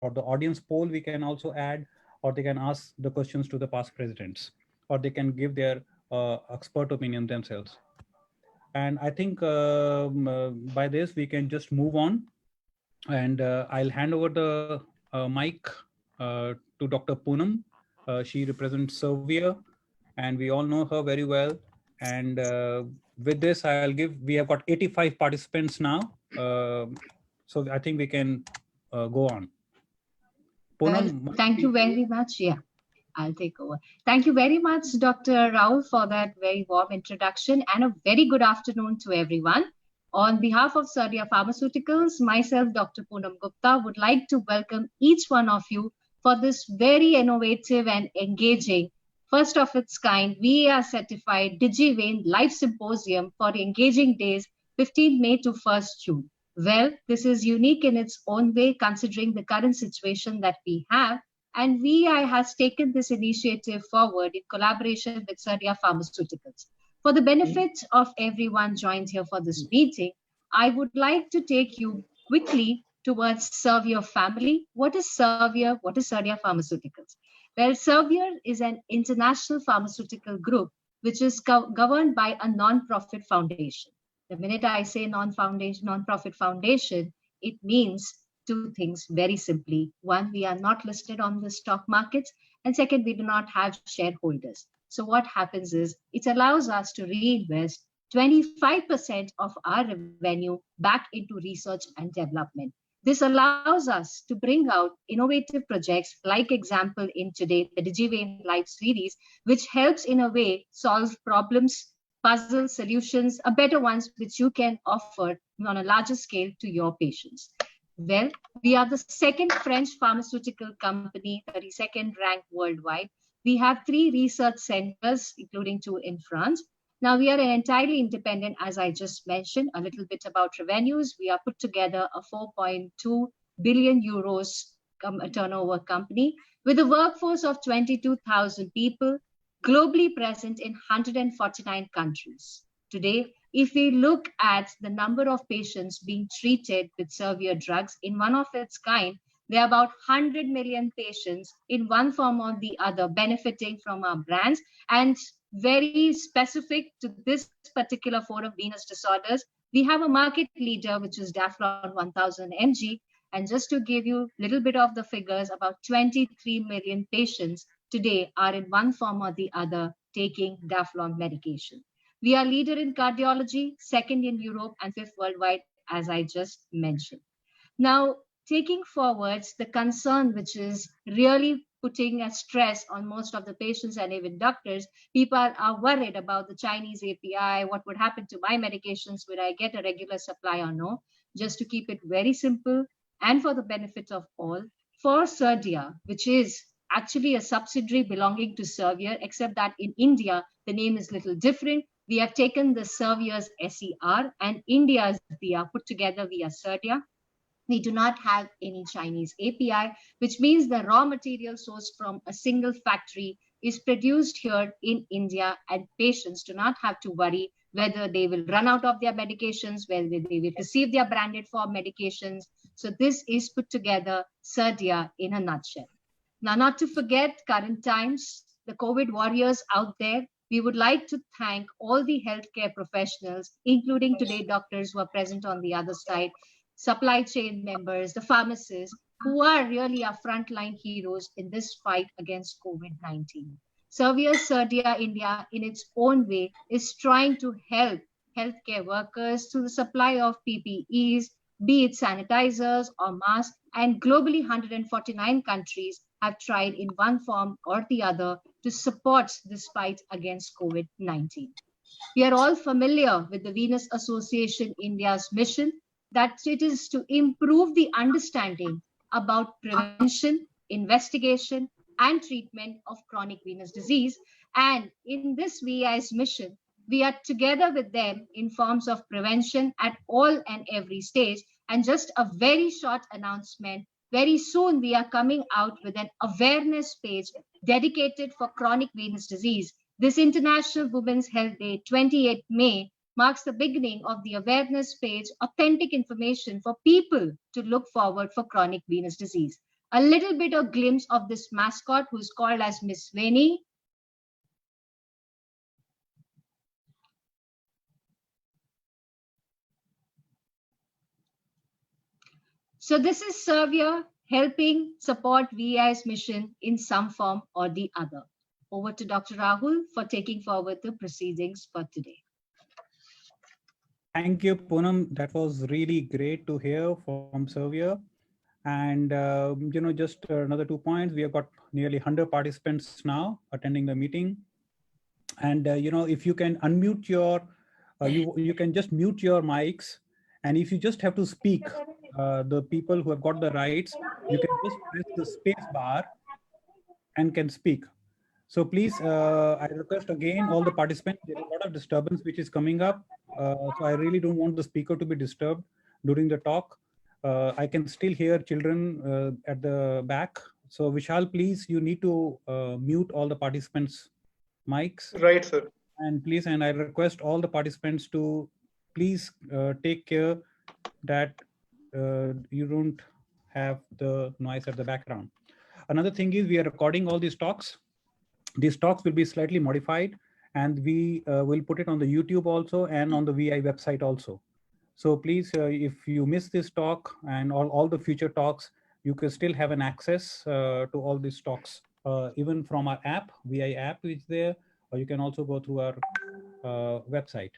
or the audience poll we can also add, or they can ask the questions to the past presidents, or they can give their expert opinion themselves. And I think by this we can just move on, and I'll hand over the mic to Dr. Poonam. She represents Servier, and we all know her very well. And with this, we have got 85 participants now. So I think we can go on. Well, Poonam, thank you very much. Yeah, I'll take over. Thank you very much, Dr. Rao, for that very warm introduction, and a very good afternoon to everyone. On behalf of Surya Pharmaceuticals, myself, Dr. Poonam Gupta, would like to welcome each one of you for this very innovative and engaging, first of its kind, VAR certified DigiVein Live Symposium for Engaging Days, 15th May to 1st June. Well, this is unique in its own way, considering the current situation that we have. And VI has taken this initiative forward in collaboration with Surya Pharmaceuticals. For the benefit of everyone joined here for this meeting, I would like to take you quickly towards Servier family. What is Servier? What is Surya Pharmaceuticals? Well, Servier is an international pharmaceutical group which is governed by a non-profit foundation. The minute I say non-profit foundation, it means two things very simply. One, we are not listed on the stock markets. And second, we do not have shareholders. So what happens is it allows us to reinvest 25% of our revenue back into research and development. This allows us to bring out innovative projects, like example in today, the DigiVein Live series, which helps in a way solve problems, puzzle solutions, better ones which you can offer on a larger scale to your patients. Well, we are the second French pharmaceutical company, 32nd ranked worldwide. We have 3 research centers, including 2 in France. Now, we are an entirely independent, as I just mentioned, a little bit about revenues. We are put together a 4.2 billion euros turnover company with a workforce of 22,000 people, globally present in 149 countries. Today, if we look at the number of patients being treated with Servier drugs in one of its kind, there are about 100 million patients in one form or the other benefiting from our brands. And very specific to this particular forum, venous disorders, we have a market leader, which is Daflon 1000 mg. And just to give you a little bit of the figures, about 23 million patients today are in one form or the other taking Daflon medication. We are leader in cardiology, second in Europe, and 5th worldwide, as I just mentioned. Now, taking forwards the concern, which is really putting a stress on most of the patients and even doctors, people are worried about the Chinese API, what would happen to my medications, will I get a regular supply or no? Just to keep it very simple and for the benefit of all, for Surya, which is actually a subsidiary belonging to Servier, except that in India, the name is a little different. We have taken the Servier's SER and India's BR put together via Surya. We do not have any Chinese API, which means the raw material sourced from a single factory is produced here in India, and patients do not have to worry whether they will run out of their medications, whether they will receive their branded form medications. So this is put together Surya in a nutshell. Now, not to forget current times, the COVID warriors out there, we would like to thank all the healthcare professionals, including today doctors who are present on the other side, supply chain members, the pharmacists, who are really our frontline heroes in this fight against COVID-19. Servier Surya India, in its own way, is trying to help healthcare workers through the supply of PPEs, be it sanitizers or masks, and globally 149 countries have tried in one form or the other to support this fight against COVID-19. We are all familiar with the Venous Association India's mission, that it is to improve the understanding about prevention, investigation, and treatment of chronic venous disease. And in this VI's mission, we are together with them in forms of prevention at all and every stage. And just a very short announcement, very soon we are coming out with an awareness page dedicated for chronic venous disease. This International Women's Health Day, 28th May, marks the beginning of the awareness page, authentic information for people to look forward for chronic venous disease. a little bit of glimpse of this mascot who's called as Miss Veni. So this is Servier helping support VI's mission in some form or the other. Over to Dr. Rahul for taking forward the proceedings for today. Thank you, Poonam. That was really great to hear from Servier. And, just another 2 points. We have got nearly 100 participants now attending the meeting. And, if you can unmute your, you can just mute your mics. And if you just have to speak, the people who have got the rights, you can just press the space bar and can speak. So please, I request again all the participants, there is a lot of disturbance which is coming up. So I really don't want the speaker to be disturbed during the talk. I can still hear children at the back. So Vishal, please, you need to mute all the participants' mics. Right, sir. And please, and I request all the participants to please take care that you don't have the noise at the background. Another thing is we are recording all these talks. These talks will be slightly modified and we will put it on the YouTube also and on the VI website also. So please, if you miss this talk and all the future talks, you can still have an access to all these talks, even from our app, VI app is there, or you can also go through our website.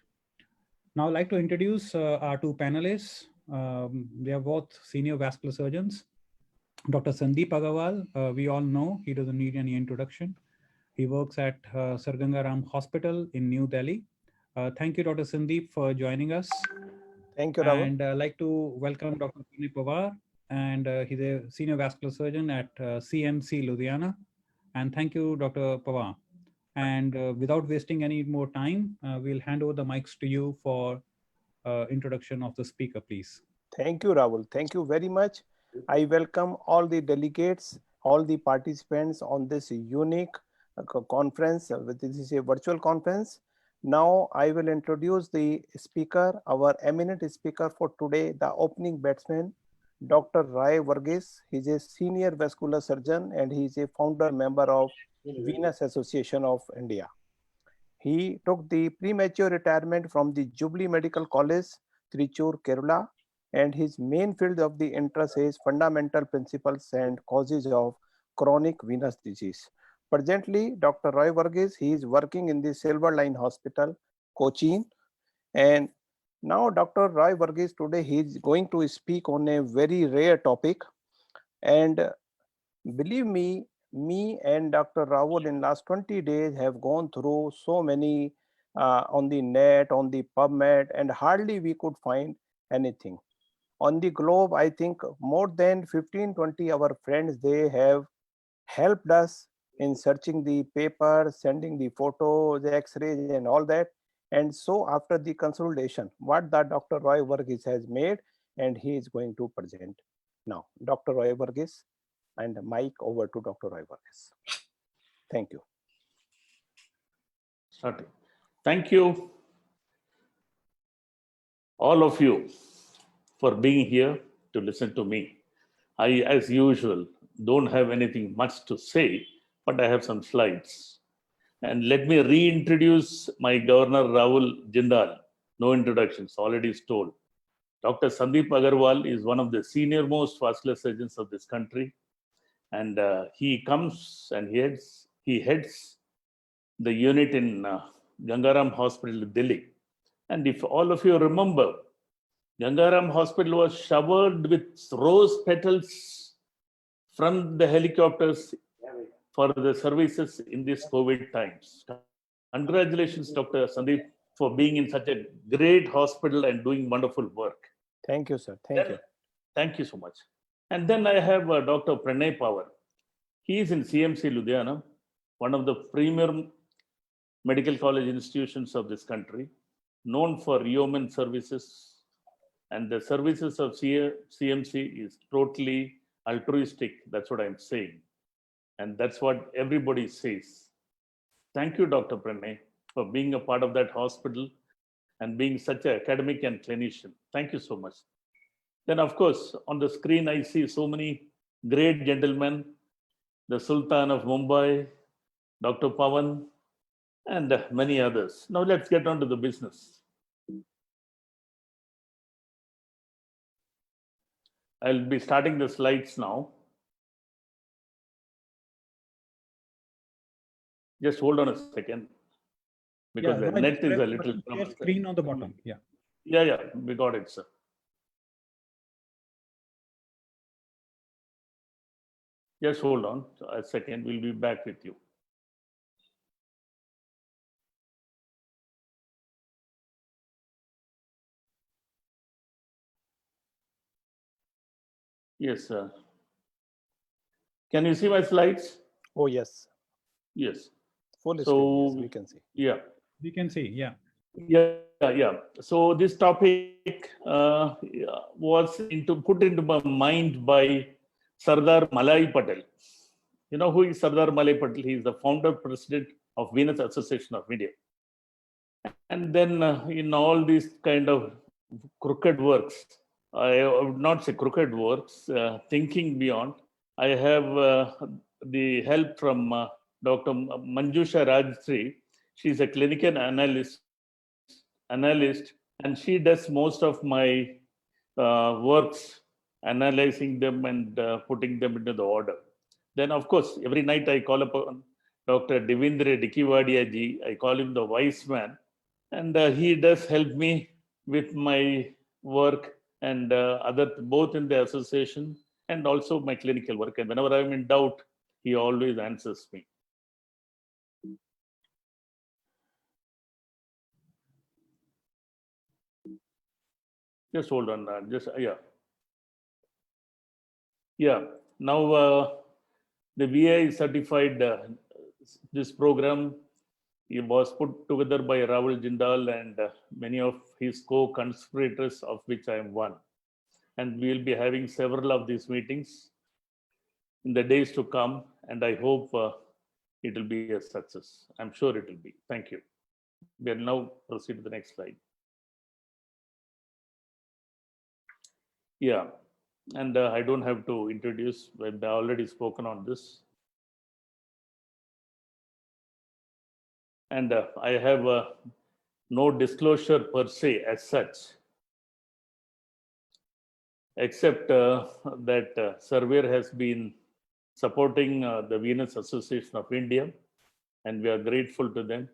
Now I'd like to introduce our two panelists. They are both senior vascular surgeons. Dr. Sandeep Agarwal, we all know, he doesn't need any introduction. He works at Sir Ganga Ram Hospital in New Delhi. Thank you, Dr. Sandeep, for joining us. Thank you, Rahul. And I'd like to welcome Dr. Pranay Pawar, and he's a senior vascular surgeon at CMC Ludhiana. And thank you, Dr. Pawar. And without wasting any more time, we'll hand over the mics to you for introduction of the speaker, please. Thank you, Rahul. Thank you very much. I welcome all the delegates, all the participants on this unique conference. This is a virtual conference. Now I will introduce the speaker, our eminent speaker for today, the opening batsman, Dr. Rai Varghese. He's a senior vascular surgeon and he's a founder member of Venous Association of India. He took the premature retirement from the Jubilee Medical College, Trichur, Kerala, and his main field of the interest is fundamental principles and causes of chronic venous disease. Presently, Dr. Rai Varghese, he is working in the Silver Line Hospital, Cochin. And now Dr. Rai Varghese today, he is going to speak on a very rare topic. And believe me and Dr. Rahul in last 20 days have gone through so many on the net, on the PubMed, and hardly we could find anything. On the globe, I think more than 15-20 our friends, they have helped us in searching the paper, sending the photos, the x-rays and all that. And so after the consultation, what the Dr. Rai Varghese has made, and he is going to present now. Dr. Rai Varghese, and mic over to Dr. Rai Varghese. Thank you. Starting. Thank you, all of you, for being here to listen to me. I, as usual, don't have anything much to say, but I have some slides. And let me reintroduce my Governor Rahul Jindal. No introductions, already is told. Dr. Sandeep Agarwal is one of the senior most vascular surgeons of this country. And he comes and he heads the unit in Gangaram Hospital, Delhi. And if all of you remember, Gangaram Hospital was showered with rose petals from the helicopters for the services in these COVID times. Congratulations, Dr. Sandeep, for being in such a great hospital and doing wonderful work. Thank you, sir. Thank you. Thank you so much. And then I have Dr. Pranay Pawar. He is in CMC Ludhiana, one of the premier medical college institutions of this country, known for yeoman services. And the services of CMC is totally altruistic. That's what I'm saying. And that's what everybody says. Thank you, Dr. Pranay, for being a part of that hospital and being such an academic and clinician. Thank you so much. Then, of course, on the screen, I see so many great gentleman, the Sultan of Mumbai, Dr. Pawan, and many others. Now let's get on to the business. I'll be starting the slides now. Just hold on a second, because the Raj, net is press a the little button, share screen on the bottom. Yeah. Yeah, we got it, sir. Just hold on a second. We'll be back with you. Yes, sir. Can you see my slides? Oh, yes. Yes. Full screen, So yes, we can see. yeah. We can see, yeah. Yeah. So this topic was put into my mind by Sardar Malai Patel. You know who is Sardar Malai Patel? He is the founder president of Venus Association of India. And then in all these kind of crooked works, I would not say crooked works, thinking beyond, I have the help from Dr. Manjusha Rajsri. She's a clinical analyst, and she does most of my works, analyzing them and putting them into the order. Then, of course, every night I call upon Dr. Devendra Dikiwadia ji. I call him the wise man, and he does help me with my work and other, both in the association and also my clinical work. And whenever I'm in doubt, he always answers me. Just hold on. Yeah. Now the VI certified this program. It was put together by Rahul Jindal and many of his co-conspirators, of which I am one. And we will be having several of these meetings in the days to come. And I hope it will be a success. I'm sure it will be. Thank you. We will now proceed to the next slide. Yeah. And I don't have to introduce, I've already spoken on this. And I have no disclosure per se as such, except that Surveyor has been supporting the Venus Association of India, and we are grateful to them.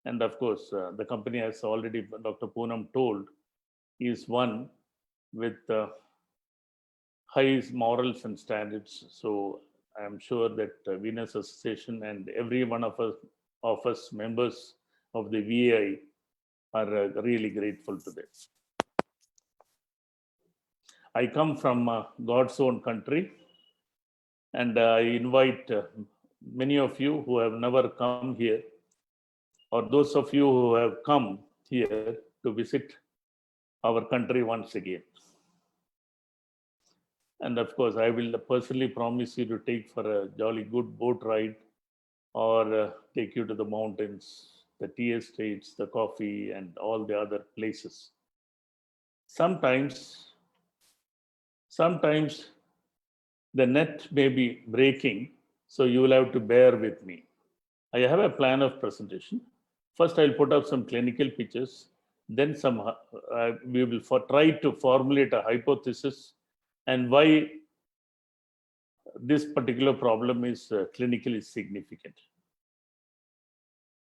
And of course, the company, has already Dr. Poonam told, is one with high morals and standards. So I'm sure that Venus Association and every one of us members of the VI are really grateful to them. I come from God's own country, and I invite many of you who have never come here, or those of you who have come here, to visit our country once again. And of course, I will personally promise you to take for a jolly good boat ride, or take you to the mountains, the tea estates, the coffee, and all the other places. Sometimes the net may be breaking, so you will have to bear with me. I have a plan of presentation. First, I'll put up some clinical pictures. Then we will try to formulate a hypothesis and why this particular problem is clinically significant.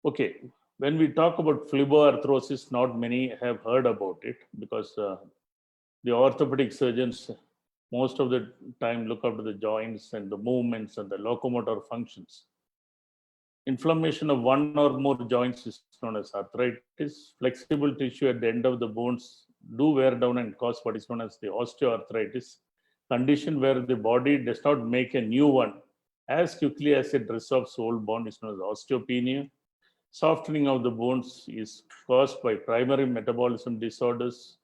Okay, when we talk about phleboarthrosis, not many have heard about it, because the orthopedic surgeons most of the time look after the joints and the movements and the locomotor functions. Inflammation of one or more joints is known as arthritis. Flexible tissue at the end of the bones do wear down and cause what is known as the osteoarthritis, condition where the body does not make a new one as quickly as it resolves old bone is known as osteopenia. Softening of the bones is caused by primary metabolism disorders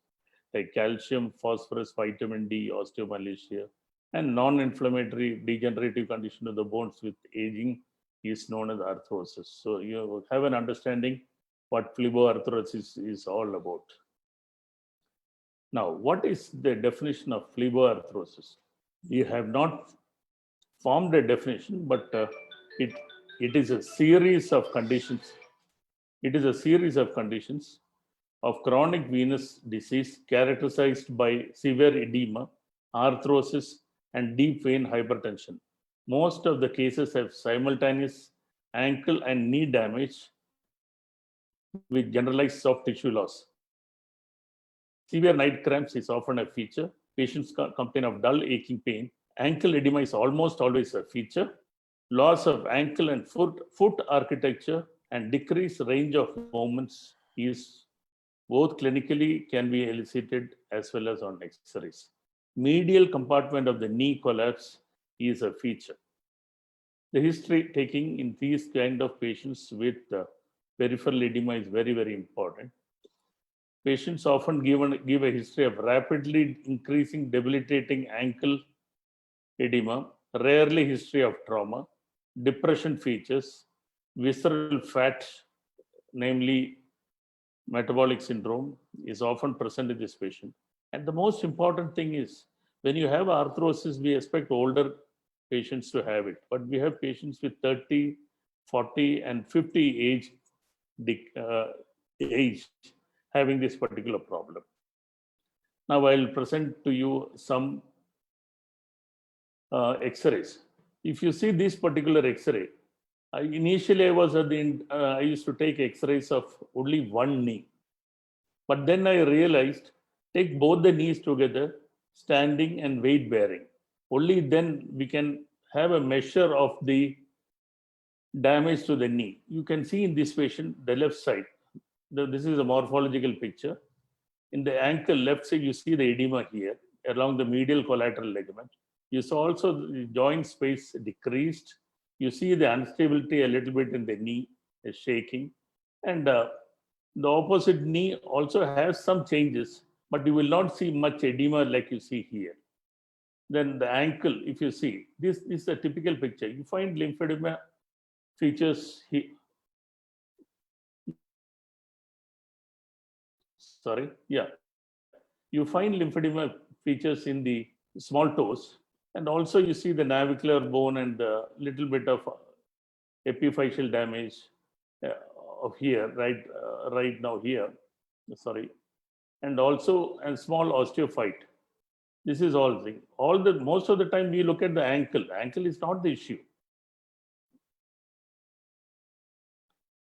like calcium, phosphorus, vitamin D, osteomalacia, and non-inflammatory degenerative condition of the bones with aging is known as arthrosis. So you have an understanding what phleboarthrosis is all about. Now, what is the definition of phleboarthrosis? You have not formed a definition, but it, it is a series of conditions. It is a series of conditions of chronic venous disease characterized by severe edema, arthrosis, and deep vein hypertension. Most of the cases have simultaneous ankle and knee damage with generalized soft tissue loss. Severe night cramps is often a feature. Patients complain of dull aching pain. Ankle edema is almost always a feature. Loss of ankle and foot architecture and decreased range of movements is both clinically can be elicited as well as on X-rays. Medial compartment of the knee collapse is a feature. The history taking in these kind of patients with peripheral edema is very, very important. Patients often give a history of rapidly increasing debilitating ankle edema, rarely history of trauma, depression features, visceral fat, namely metabolic syndrome, is often present in this patient. And the most important thing is, when you have arthrosis, we expect older patients to have it, but we have patients with 30, 40, and 50 age having this particular problem. Now I'll present to you some X-rays. If you see this particular X-ray, initially I used to take X-rays of only one knee, but then I realized take both the knees together, standing and weight bearing. Only then we can have a measure of the damage to the knee. You can see in this patient the left side. This is a morphological picture. In the ankle left side, you see the edema here along the medial collateral ligament. You saw also the joint space decreased. You see the instability a little bit in the knee, is shaking. And the opposite knee also has some changes, but you will not see much edema like you see here. Then the ankle, if you see, this is a typical picture. You find lymphedema features here. Sorry, yeah. You find lymphedema features in the small toes, and also you see the navicular bone and a little bit of epiphyseal damage of here, right now here, sorry, and also a small osteophyte. This is all thing. Most of the time we look at the ankle. Ankle is not the issue.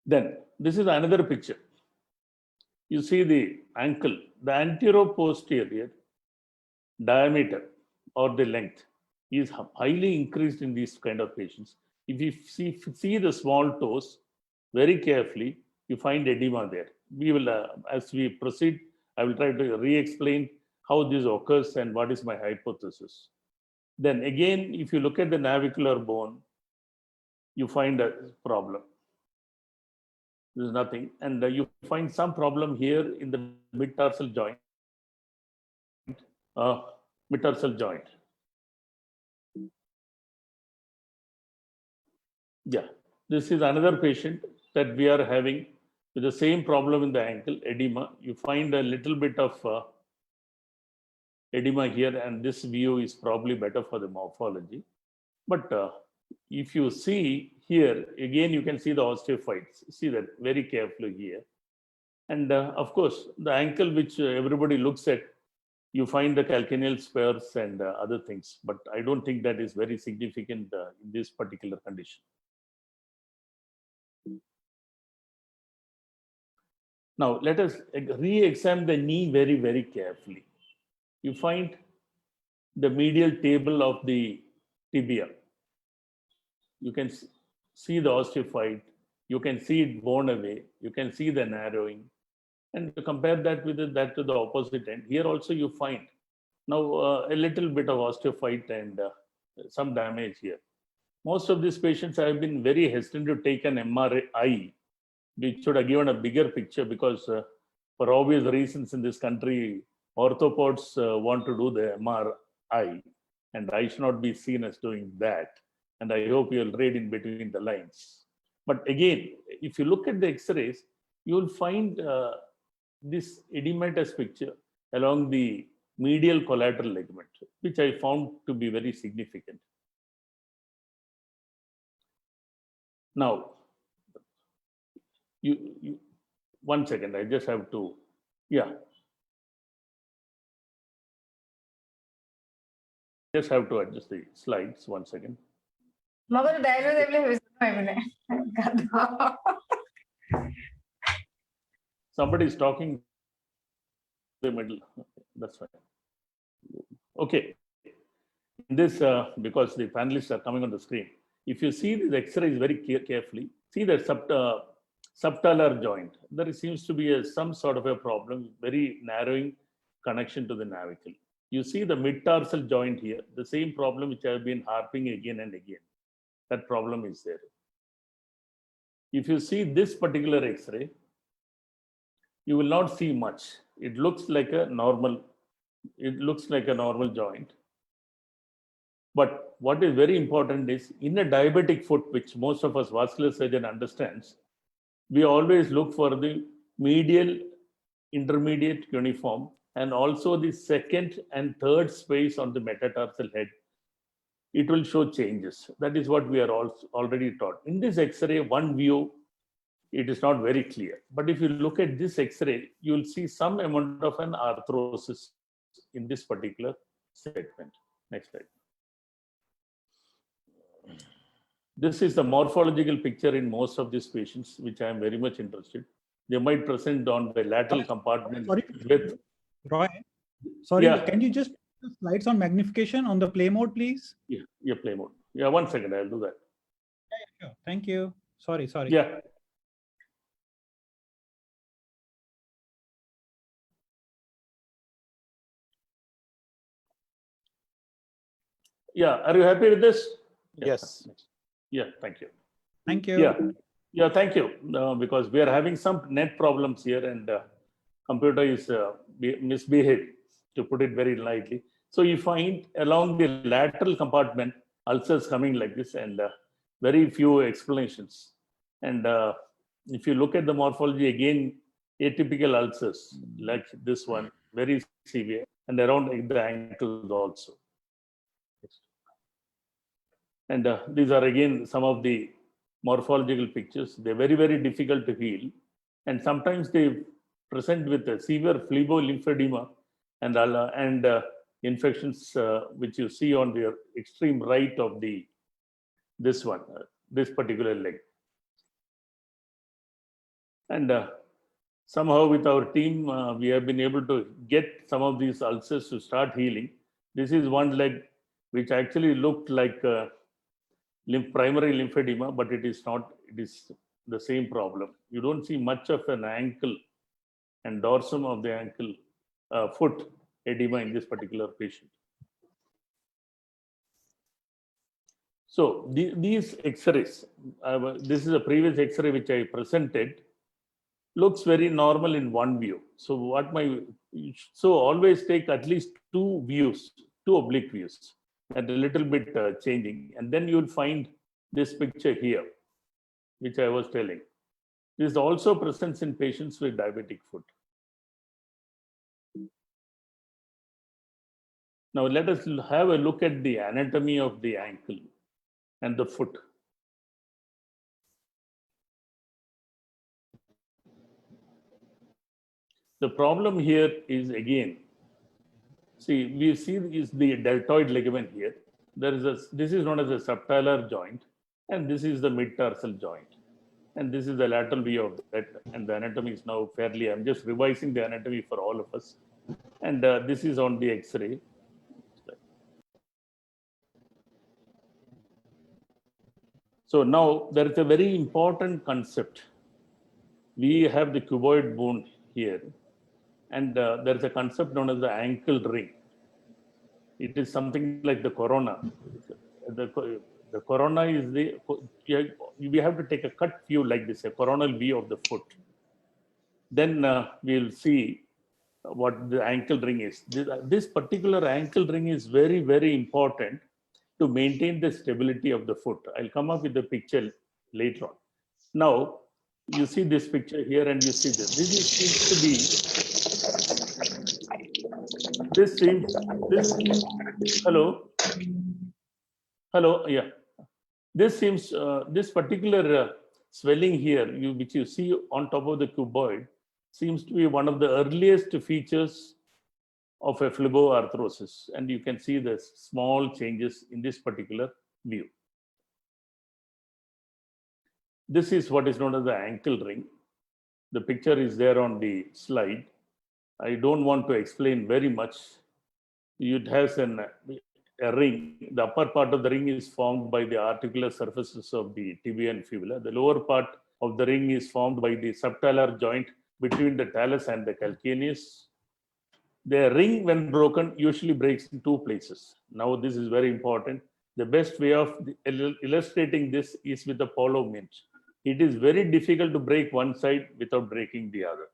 Then this is another picture. You see the ankle, the anteroposterior diameter or the length is highly increased in these kind of patients. If you see the small toes very carefully, you find edema there. We will, as we proceed, I will try to re-explain how this occurs and what is my hypothesis. Then again, if you look at the navicular bone, you find a problem. There's nothing. And you find some problem here in the mid-tarsal joint. Yeah, this is another patient that we are having with the same problem in the ankle, edema. You find a little bit of edema here, and this view is probably better for the morphology. But if you see here, again, you can see the osteophytes. See that very carefully here. And of course, the ankle which everybody looks at, you find the calcaneal spurs and other things, but I don't think that is very significant in this particular condition. Now, let us re-examine the knee very, very carefully. You find the medial table of the tibia. You can see the osteophyte. You can see it worn away. You can see the narrowing. And to compare that with that to the opposite end, here also you find now a little bit of osteophyte and some damage here. Most of these patients have been very hesitant to take an MRI, which should have given a bigger picture, because for obvious reasons in this country, orthopods want to do the MRI, and I should not be seen as doing that. And I hope you'll read in between the lines. But again, if you look at the X-rays, you will find this edematous picture along the medial collateral ligament, which I found to be very significant. Now, you 1 second, I just have to, yeah. Just have to adjust the slides, 1 second. Somebody is talking in the middle. That's fine. Okay. This, because the panelists are coming on the screen. If you see these X-rays very carefully, see the subtalar joint. There seems to be some sort of a problem, very narrowing connection to the navicle. You see the mid-tarsal joint here, the same problem which I have been harping again and again. That problem is there. If you see this particular X-ray, you will not see much. It looks like a normal joint. But what is very important is in a diabetic foot, which most of us vascular surgeon understands, we always look for the medial, intermediate cuneiform, and also the second and third space on the metatarsal head. It will show changes. That is what we are already taught. In this X-ray, one view, it is not very clear. But if you look at this X-ray, you will see some amount of an arthrosis in this particular segment. Next slide. This is the morphological picture in most of these patients, which I am very much interested. They might present on the lateral compartment with... Roy, sorry, Yeah. Can you just put the slides on magnification on the play mode, please? Yeah, play mode. Yeah, 1 second, I'll do that. Yeah, sure. Thank you. Sorry. Yeah. Yeah, are you happy with this? Yes. Yeah, thank you. Thank you. Yeah, thank you. Because we are having some net problems here, and computer is misbehaving, to put it very lightly. So you find along the lateral compartment ulcers coming like this, and very few explanations. And if you look at the morphology again, atypical ulcers like this one, very severe, and around the ankles also. And these are again some of the morphological pictures. They're very, very difficult to heal. And sometimes they present with a severe phlebolymphedema and infections which you see on the extreme right of this particular leg. And somehow with our team, we have been able to get some of these ulcers to start healing. This is one leg which actually looked like primary lymphedema, but it is not. It is the same problem. You don't see much of an ankle and dorsum of the ankle, foot edema in this particular patient. So these X-rays, this is a previous X-ray which I presented, looks very normal in one view. So always take at least two oblique views, and a little bit changing, and then you'll find this picture here, which I was telling. This also presents in patients with diabetic foot. Now let us have a look at the anatomy of the ankle and the foot. The problem here is, again, see, we see is the deltoid ligament here. This is known as a subtalar joint, and this is the mid-tarsal joint. And this is the lateral view of that, and the anatomy is now fairly, I'm just revising the anatomy for all of us. And this is on the X-ray. So now there is a very important concept. We have the cuboid bone here, and there is a concept known as the ankle ring. It is something like the corona. The corona is we have to take a cut view like this, a coronal view of the foot. Then we'll see what the ankle ring is. This particular ankle ring is very, very important to maintain the stability of the foot. I'll come up with the picture later on. Now, you see this picture here, and you see this. Hello, yeah. This seems, this particular swelling here, which you see on top of the cuboid, seems to be one of the earliest features of a phleboarthrosis. And you can see the small changes in this particular view. This is what is known as the ankle ring. The picture is there on the slide. I don't want to explain very much. It has a ring. The upper part of the ring is formed by the articular surfaces of the tibia and fibula. The lower part of the ring is formed by the subtalar joint between the talus and the calcaneus. The ring, when broken, usually breaks in two places. Now, this is very important. The best way of illustrating this is with a polo mint. It is very difficult to break one side without breaking the other.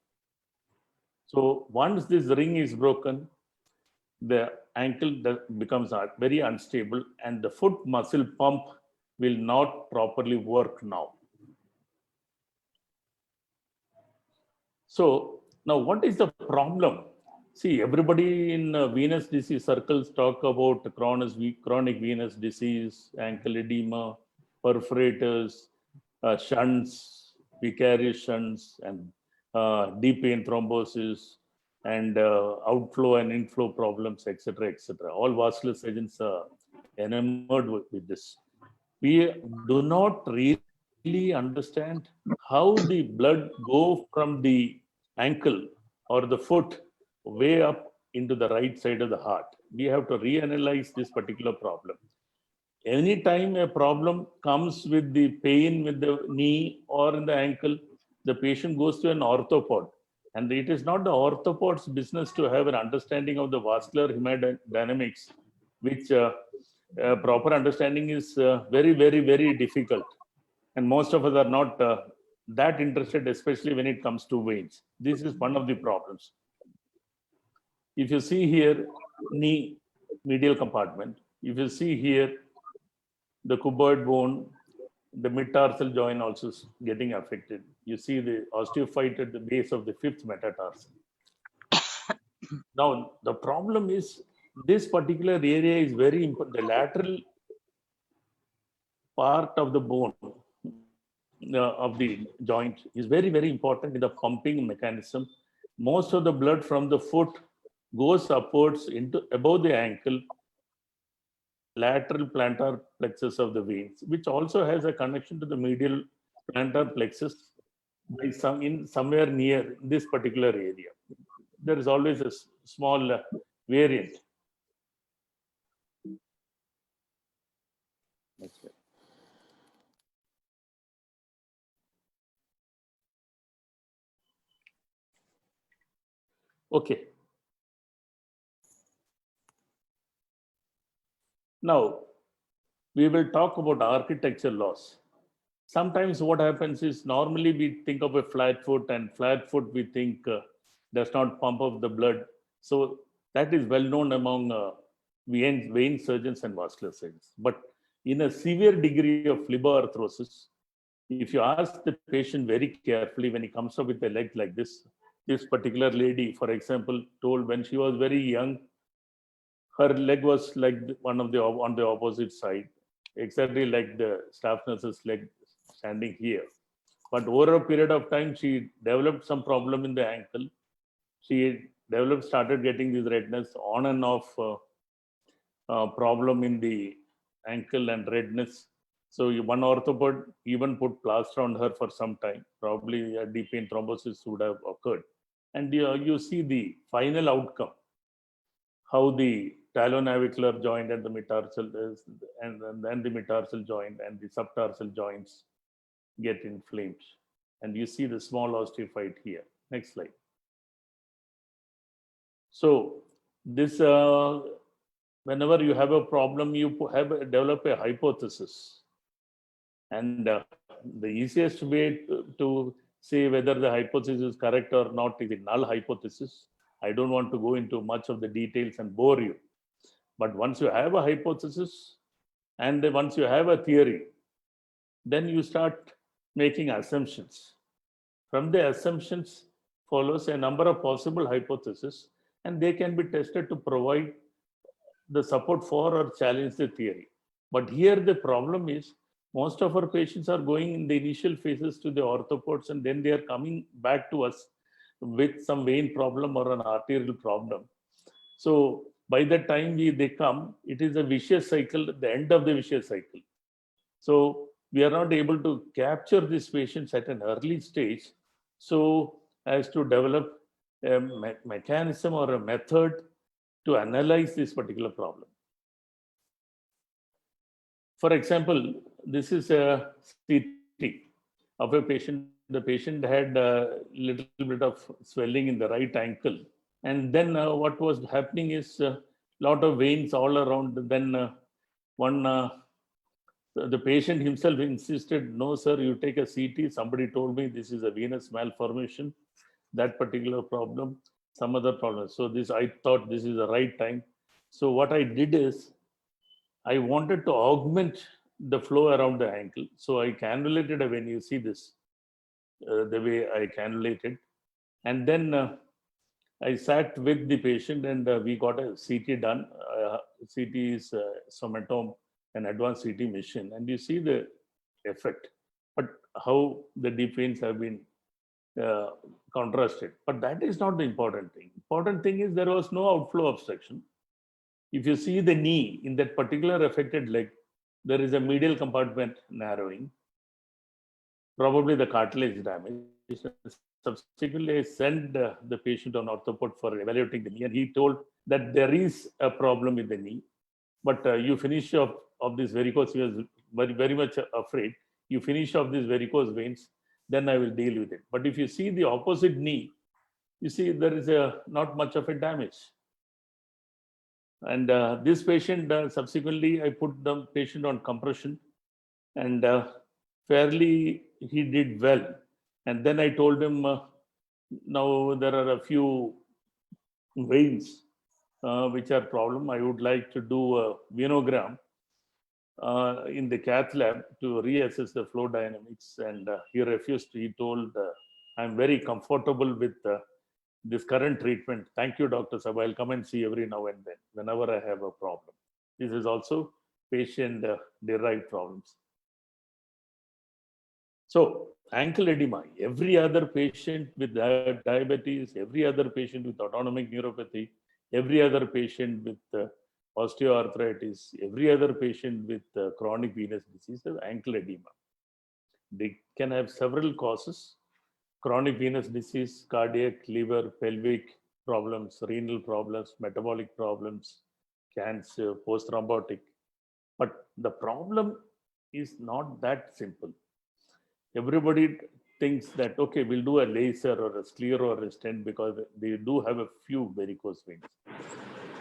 So once this ring is broken, the ankle becomes very unstable and the foot muscle pump will not properly work now. So now what is the problem? See, everybody in venous disease circles talk about chronic venous disease, ankle edema, perforators, shunts, vicarious shunts, and deep vein thrombosis, and outflow and inflow problems, etc., etc. All vascular surgeons are enamored with this. We do not really understand how the blood go from the ankle or the foot way up into the right side of the heart. We have to reanalyze this particular problem. Anytime a problem comes with the pain with the knee or in the ankle, the patient goes to an orthopod. And it is not the orthopod's business to have an understanding of the vascular hemodynamics, which proper understanding is very, very, very difficult. And most of us are not that interested, especially when it comes to veins. This is one of the problems. If you see here, knee, medial compartment, if you see here, the cuboid bone, the metatarsal joint also is getting affected. You see the osteophyte at the base of the fifth metatarsal. Now, the problem is this particular area is very important. The lateral part of the bone of the joint is very, very important in the pumping mechanism. Most of the blood from the foot goes upwards into above the ankle, lateral plantar plexus of the veins, which also has a connection to the medial plantar plexus by somewhere near this particular area. There is always a small variant. Next slide. Okay. Now, we will talk about architecture loss. Sometimes what happens is normally we think of a flat foot, and flat foot we think does not pump up the blood. So that is well known among vein surgeons and vascular surgeons. But in a severe degree of phleboarthrosis, if you ask the patient very carefully when he comes up with a leg like this particular lady, for example, told when she was very young, her leg was like one of the on the opposite side, exactly like the staff nurse's leg standing here. But over a period of time, she developed some problem in the ankle. She started getting this redness on and off problem in the ankle and redness. So one orthopod even put plaster on her for some time. Probably a deep vein thrombosis would have occurred. And you see the final outcome, how the talonavicular joint and the metatarsal and then the metatarsal joint and the subtarsal joints get inflamed. And you see the small osteophyte here. Next slide. So this, whenever you have a problem, you develop a hypothesis. And the easiest way to say whether the hypothesis is correct or not is a null hypothesis. I don't want to go into much of the details and bore you. But once you have a hypothesis and once you have a theory, then you start making assumptions. From the assumptions follows a number of possible hypotheses, and they can be tested to provide the support for or challenge the theory. But here the problem is Most of our patients are going in the initial phases to the orthopods, and then they are coming back to us with some vein problem or an arterial problem. So by the time they come, it is a vicious cycle, the end of the vicious cycle. So we are not able to capture these patients at an early stage, so as to develop a mechanism or a method to analyze this particular problem. For example, this is a CT of a patient. The patient had a little bit of swelling in the right ankle. And then what was happening is a lot of veins all around. Then the patient himself insisted, no, sir, you take a CT. Somebody told me this is a venous malformation, that particular problem, some other problem. So I thought this is the right time. So what I did is, I wanted to augment the flow around the ankle. So I cannulated when you see this, the way I cannulated. And then I sat with the patient and we got a CT done. CT is somatome, an advanced CT machine. And you see the effect, but how the deep veins have been contrasted. But that is not the important thing. Important thing is there was no outflow obstruction. If you see the knee in that particular affected leg, there is a medial compartment narrowing, probably the cartilage damage. Subsequently, I sent the patient on orthopod for evaluating the knee, and he told that there is a problem with the knee, but you finish off of this varicose. He was very much afraid. You finish off these varicose veins, then I will deal with it. But if you see the opposite knee, you see there is not much of a damage. And this patient, subsequently, I put the patient on compression, and fairly he did well. And then I told him, now there are a few veins which are problem. I would like to do a venogram in the cath lab to reassess the flow dynamics. And he refused. He told, I'm very comfortable with this current treatment. Thank you, Dr. Sabha. I'll come and see every now and then, whenever I have a problem. This is also patient-derived problems. So, ankle edema, every other patient with diabetes, every other patient with autonomic neuropathy, every other patient with osteoarthritis, every other patient with chronic venous disease have ankle edema. They can have several causes: chronic venous disease, cardiac, liver, pelvic problems, renal problems, metabolic problems, cancer, post-thrombotic. But the problem is not that simple. Everybody thinks that, okay, we'll do a laser or a sclero or a stent because they do have a few varicose veins.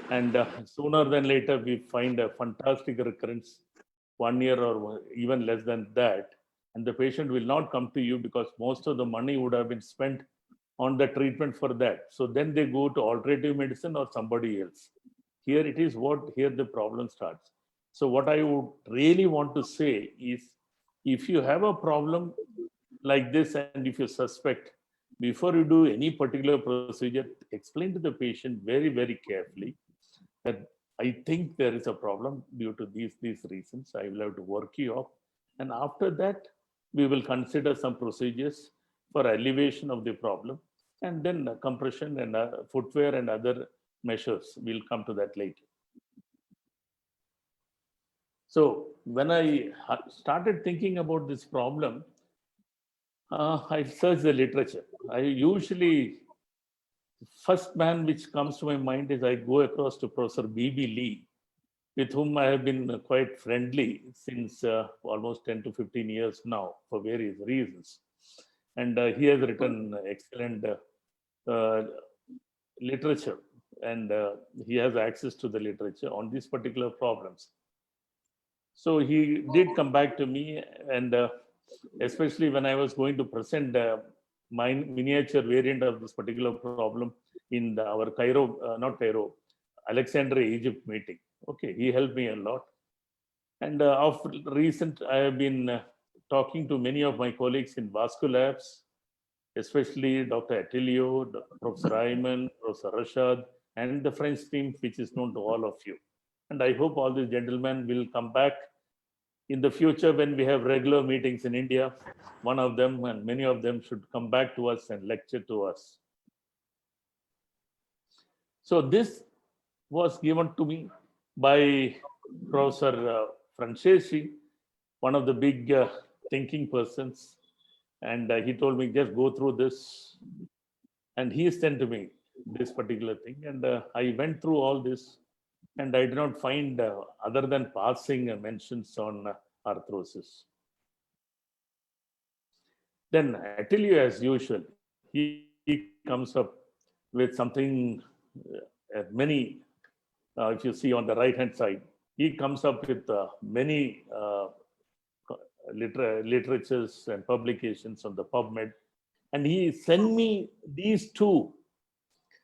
And sooner than later, we find a fantastic recurrence, 1 year or even less than that. And the patient will not come to you because most of the money would have been spent on the treatment for that. So then they go to alternative medicine or somebody else. Here it is here the problem starts. So what I would really want to say is, if you have a problem like this and if you suspect, before you do any particular procedure, explain to the patient very, very carefully that I think there is a problem due to these reasons. I will have to work you up. And after that, we will consider some procedures for elevation of the problem, and then compression and footwear and other measures. We'll come to that later. So when I started thinking about this problem, I searched the literature. I usually, first man which comes to my mind is I go across to Professor B.B. Lee, with whom I have been quite friendly since almost 10 to 15 years now for various reasons. And he has written excellent literature, and he has access to the literature on these particular problems. So he did come back to me, and especially when I was going to present my miniature variant of this particular problem in our Alexandria, Egypt meeting. Okay, he helped me a lot. And of recent, I have been talking to many of my colleagues in Vasculabs, especially Dr. Attilio, Professor Ayman, Professor Rashad, and the French team, which is known to all of you. And I hope all these gentlemen will come back in the future, when we have regular meetings in India, one of them and many of them should come back to us and lecture to us. So this was given to me by Professor Franceschi, one of the big thinking persons. And he told me, just go through this. And he sent to me this particular thing. And I went through all this. And I did not find, other than passing mentions on arthrosis. Then Attilio, as usual, he comes up with something, many, if you see on the right-hand side, he comes up with many literatures and publications on the PubMed. And he sent me these two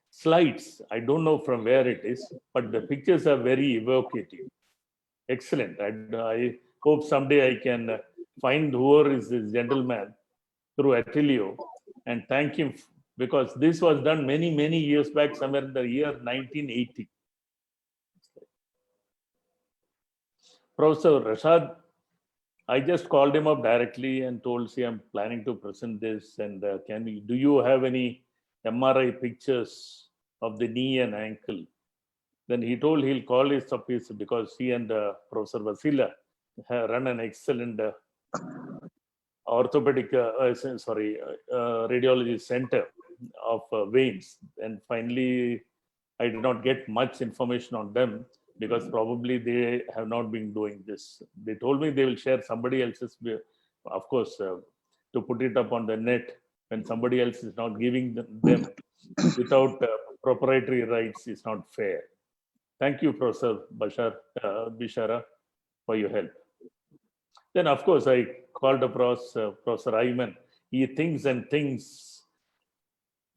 slides. I don't know from where it is, but the pictures are very evocative. Excellent. I hope someday I can find whoever is this gentleman through Attilio and thank him, because this was done many, many years back, somewhere in the year 1980. Professor Rashad, I just called him up directly and told, see, I'm planning to present this, and do you have any MRI pictures of the knee and ankle? Then he told he'll call his subpiece, because he and Professor Vasila run an excellent orthopedic, radiology center of veins. And finally, I did not get much information on them, because probably they have not been doing this. They told me they will share somebody else's, of course, to put it up on the net when somebody else is not giving them without proprietary rights is not fair. Thank you, Professor Bishara, for your help. Then, of course, I called across Professor Ayman. He thinks and thinks.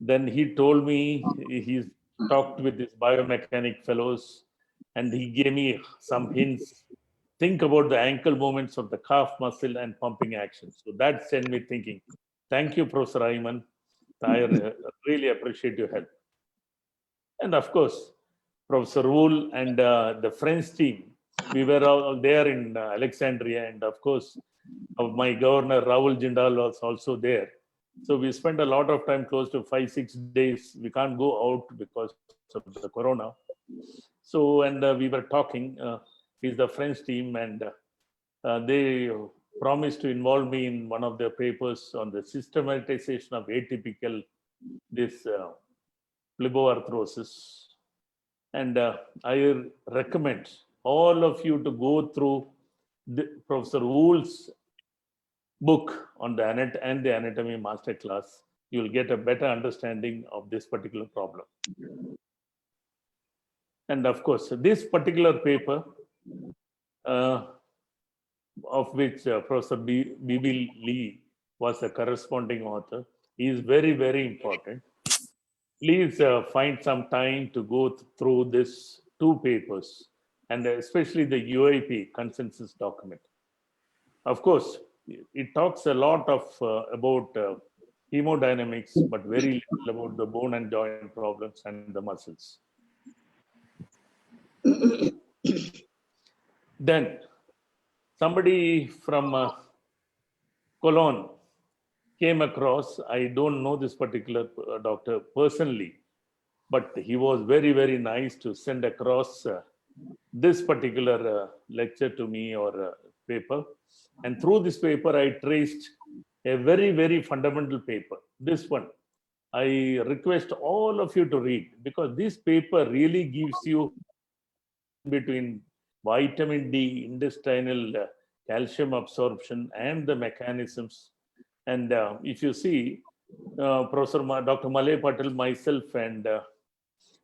Then he told me he's talked with his biomechanic fellows, and he gave me some hints. Think about the ankle movements of the calf muscle and pumping action. So that sent me thinking. Thank you, Professor Ayman. I really appreciate your help. And of course, Professor Wool and the French team, we were all there in Alexandria. And of course, my governor, Raul Jindal, was also there. So we spent a lot of time, close to 5-6 days. We can't go out because of the corona. So, and we were talking, with the French team, and they promised to involve me in one of their papers on the systematization of atypical, this phleboarthrosis. And I recommend all of you to go through Professor Wool's book on the anatomy masterclass. You will get a better understanding of this particular problem. And of course, this particular paper, of which Professor B.B. Lee was a corresponding author, is very, very important. Please find some time to go through these two papers, and especially the UIP consensus document. Of course, it talks a lot of about hemodynamics, but very little about the bone and joint problems and the muscles. Then somebody from Cologne came across, I don't know this particular doctor personally, but he was very, very nice to send across this particular lecture to me, or paper. And through this paper, I traced a very, very fundamental paper. This one, I request all of you to read, because this paper really gives you between vitamin D, intestinal calcium absorption, and the mechanisms. And if you see, Professor Dr. Malay Patel, myself, and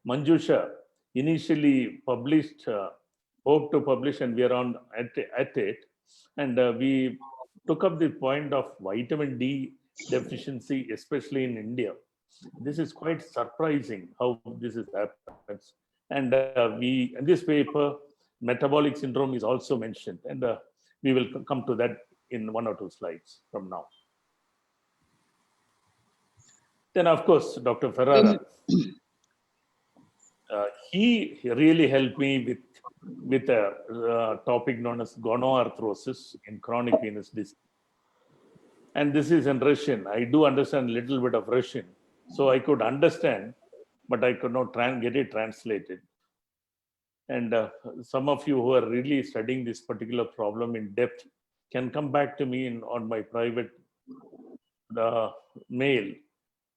Manjusha initially published, hope to publish, and we are on at it. And we took up the point of vitamin D deficiency, especially in India. This is quite surprising how this is happens. And in this paper, metabolic syndrome is also mentioned, and we will come to that in 1 or 2 slides from now. Then, of course, Dr. Ferrara, he really helped me with with a topic known as gonoarthrosis in chronic venous disease. And this is in Russian. I do understand a little bit of Russian. So I could understand, but I could not get it translated. And some of you who are really studying this particular problem in depth can come back to me on my private mail.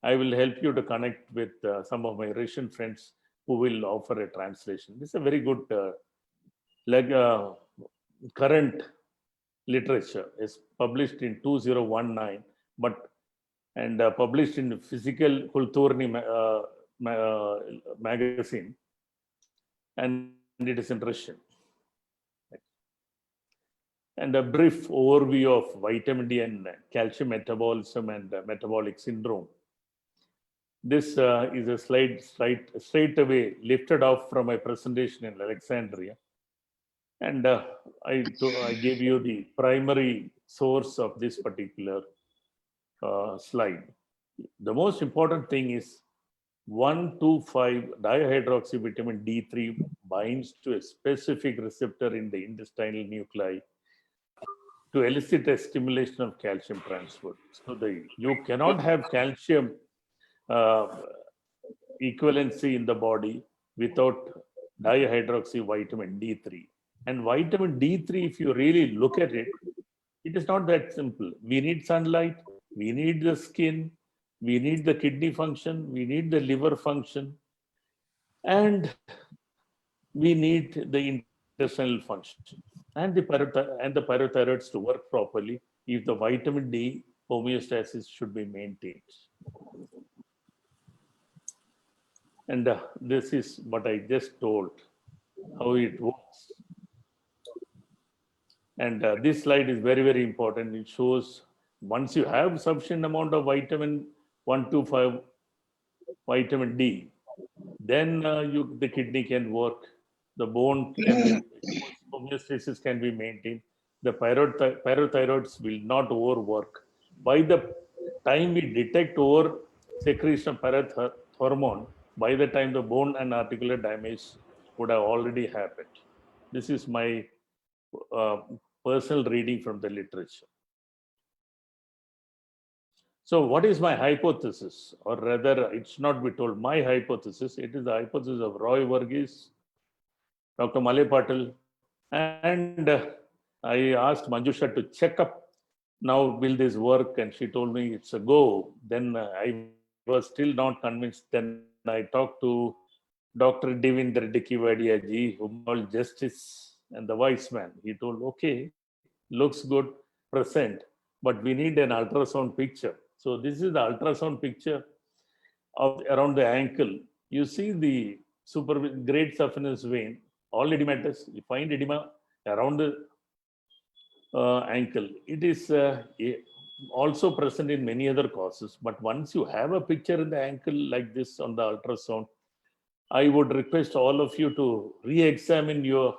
I will help you to connect with some of my Russian friends who will offer a translation. This is a very good current literature. Is published in 2019, and published in Physical Kulturny magazine, and it is in Russian. And a brief overview of vitamin D and calcium metabolism and metabolic syndrome. This is a slide straight away lifted off from my presentation in Alexandria. And I gave you the primary source of this particular slide. The most important thing is 1,2,5-dihydroxyvitamin D3 binds to a specific receptor in the intestinal nuclei to elicit a stimulation of calcium transport. So you cannot have calcium equivalency in the body without dihydroxyvitamin D3. And vitamin D3, if you really look at it, it is not that simple. We need sunlight, we need the skin, we need the kidney function, we need the liver function, and we need the intestinal function and the parathyroids to work properly if the vitamin D homeostasis should be maintained. And this is what I just told, how it works. And this slide is very, very important. It shows once you have sufficient amount of vitamin 1,2,5 vitamin D, then the kidney can work, the bone homeostasis can be maintained, the parathyroids will not overwork. By the time we detect over secretion of parathormone, by the time the bone and articular damage would have already happened. This is my personal reading from the literature. So what is my hypothesis? Or rather, it's not be told my hypothesis. It is the hypothesis of Roy Verghese, Dr. Malay Patil, and I asked Manjusha to check up. Now, will this work? And she told me it's a go. Then I was still not convinced. Then I talked to Dr. Devendra Dikivadia ji, who called Justice and the Wise Man. He told, okay, looks good, present, but we need an ultrasound picture. So this is the ultrasound picture of around the ankle. You see the great saphenous vein, all edematous. You find edema around the ankle. It is also present in many other causes. But once you have a picture in the ankle like this on the ultrasound, I would request all of you to re-examine your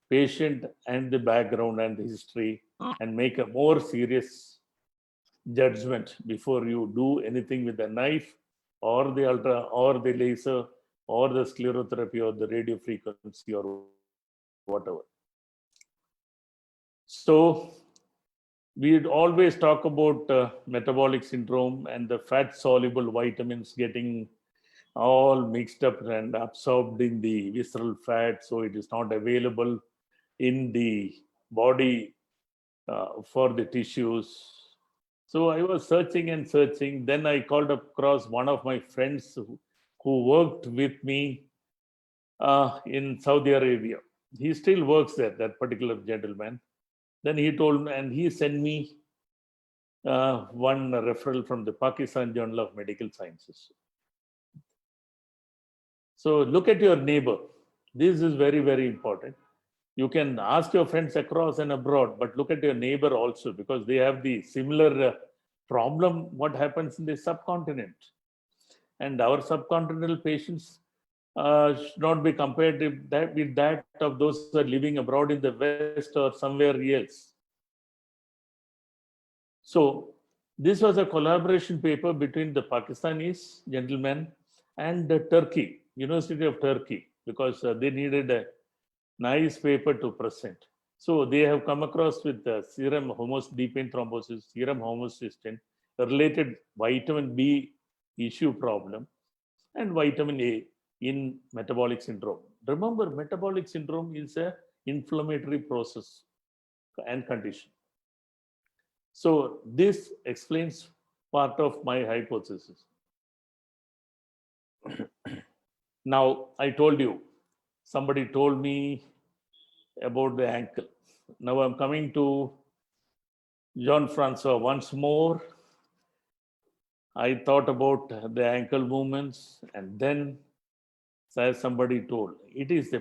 patient and the background and the history and make a more serious judgment before you do anything with the knife or the ultra or the laser or the sclerotherapy or the radio frequency or whatever. So we always talk about metabolic syndrome and the fat soluble vitamins getting all mixed up and absorbed in the visceral fat, so it is not available in the body for the tissues. So I was searching and searching. Then I called across one of my friends who worked with me in Saudi Arabia. He still works there, that particular gentleman. Then he told me, and he sent me one referral from the Pakistan Journal of Medical Sciences. So look at your neighbor. This is very, very important. You can ask your friends across and abroad, but look at your neighbor also, because they have the similar problem what happens in the subcontinent. And our subcontinental patients should not be compared with that of those who are living abroad in the West or somewhere else. So this was a collaboration paper between the Pakistanis gentleman and Turkey, University of Turkey, because they needed nice paper to present. So they have come across with the serum deep vein thrombosis, serum homocysteine, related vitamin B issue problem, and vitamin A in metabolic syndrome. Remember, metabolic syndrome is a inflammatory process and condition. So this explains part of my hypothesis. Now, I told you, somebody told me about the ankle. Now I'm coming to Jean-Francois once more. I thought about the ankle movements, and then, as somebody told, it is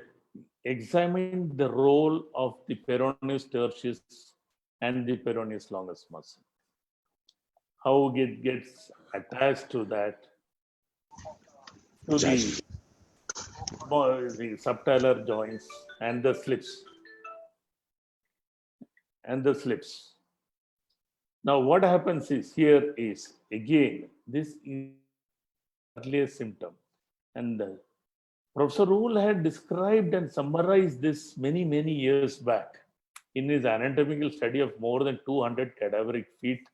examine the role of the peroneus tertius and the peroneus longus muscle. How it gets attached to that, to the subtalar joints and the slips. Now, what happens is here is again this is earliest symptom, and Professor Rule had described and summarized this many years back in his anatomical study of more than 200 cadaveric feet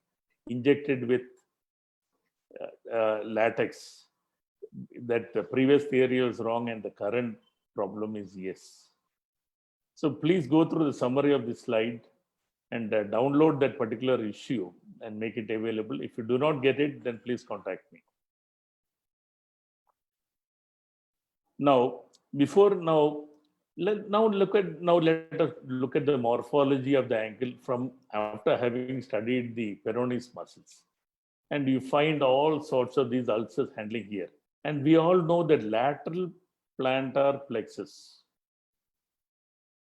injected with latex. That the previous theory was wrong and the current problem is yes. So please go through the summary of this slide and download that particular issue and make it available. If you do not get it, then please contact me. Now, let us look at the morphology of the ankle from after having studied the peroneus muscles. And you find all sorts of these ulcers handling here. And we all know that lateral plantar plexus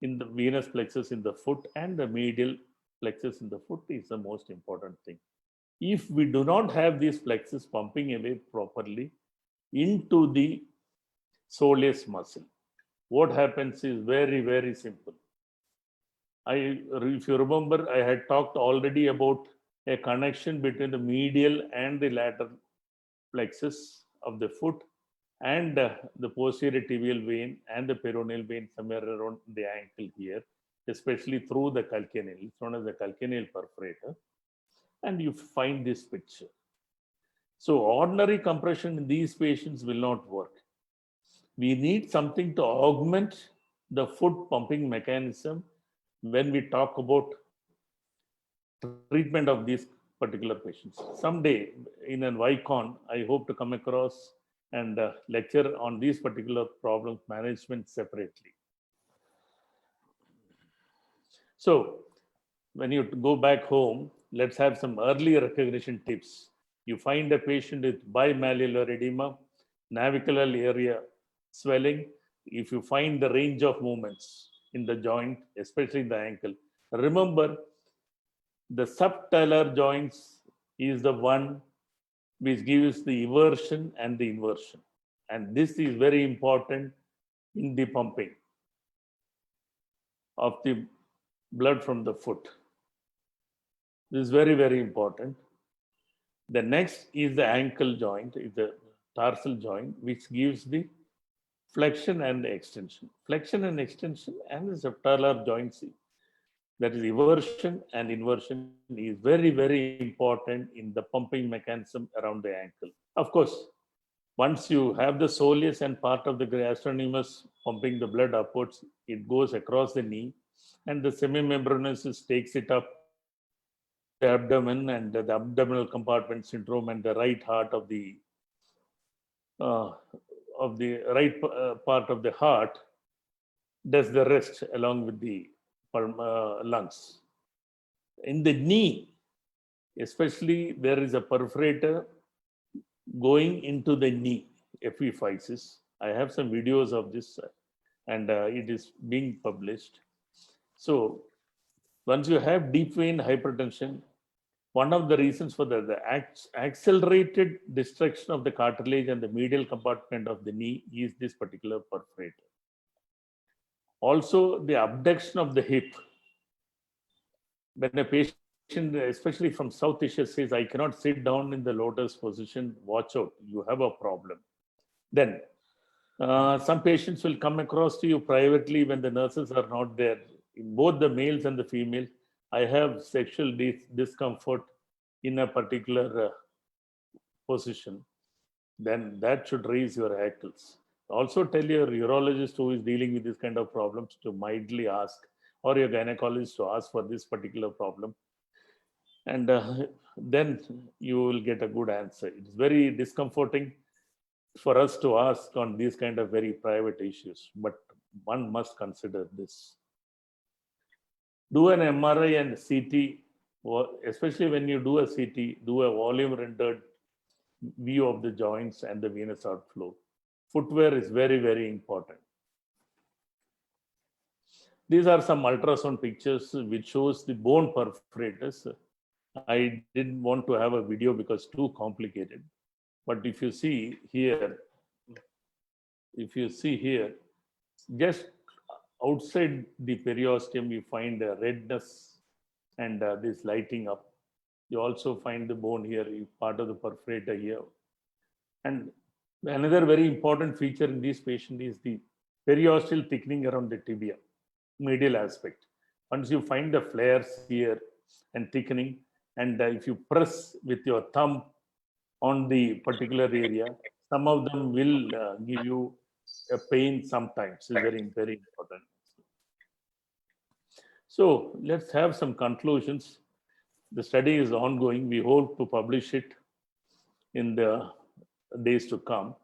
in the venous plexus in the foot and the medial plexus in the foot is the most important thing. If we do not have these plexus pumping away properly into the soleus muscle, what happens is very simple. If you remember, I had talked already about a connection between the medial and the lateral plexus of the foot and the posterior tibial vein and the peroneal vein somewhere around the ankle here, especially through the calcaneal. It's known as the calcaneal perforator. And you find this picture. So ordinary compression in these patients will not work. We need something to augment the foot pumping mechanism when we talk about treatment of these particular patients. Someday in an YCon, I hope to come across and lecture on these particular problems management separately. So when you go back home, let's have some early recognition tips. You find a patient with bimalleolar edema, navicular area swelling. If you find the range of movements in the joint, especially in the ankle, remember the subtalar joints is the one which gives the eversion and the inversion. And this is very important in the pumping of the blood from the foot. This is very important. The next is the ankle joint, is the tarsal joint, which gives the flexion and extension. Flexion and extension and the subtalar joints, that is eversion and inversion, is very important in the pumping mechanism around the ankle. Of course, once you have the soleus and part of the gastrocnemius pumping the blood upwards, it goes across the knee and the semimembranosus takes it up the abdomen and the abdominal compartment syndrome and the right heart of the right part of the heart does the rest along with the lungs. In the knee, especially, there is a perforator going into the knee, epiphysis. I have some videos of this and it is being published. So once you have deep vein hypertension, one of the reasons for the accelerated destruction of the cartilage and the medial compartment of the knee is this particular perforator. Also, the abduction of the hip. When a patient, especially from South Asia, says, I cannot sit down in the lotus position, watch out, you have a problem. Then Some patients will come across to you privately when the nurses are not there. In both the males and the females, I have sexual discomfort in a particular position. Then that should raise your hackles. Also tell your urologist who is dealing with this kind of problems to mildly ask, or your gynecologist to ask for this particular problem. And then you will get a good answer. It's very discomforting for us to ask on these kind of very private issues, but one must consider this. Do an MRI and CT, especially when you do a CT, do a volume rendered view of the joints and the venous outflow. Footwear is very, very important. These are some ultrasound pictures which shows the bone perforators. I didn't want to have a video because too complicated. But if you see here, just outside the periosteum, you find a redness and this lighting up. You also find the bone here, part of the perforator here. And another very important feature in this patient is the periosteal thickening around the tibia, medial aspect. Once you find the flares here and thickening, and if you press with your thumb on the particular area, some of them will give you a pain sometimes. It's very, very important. So let's have some conclusions. The study is ongoing. We hope to publish it in the days to come.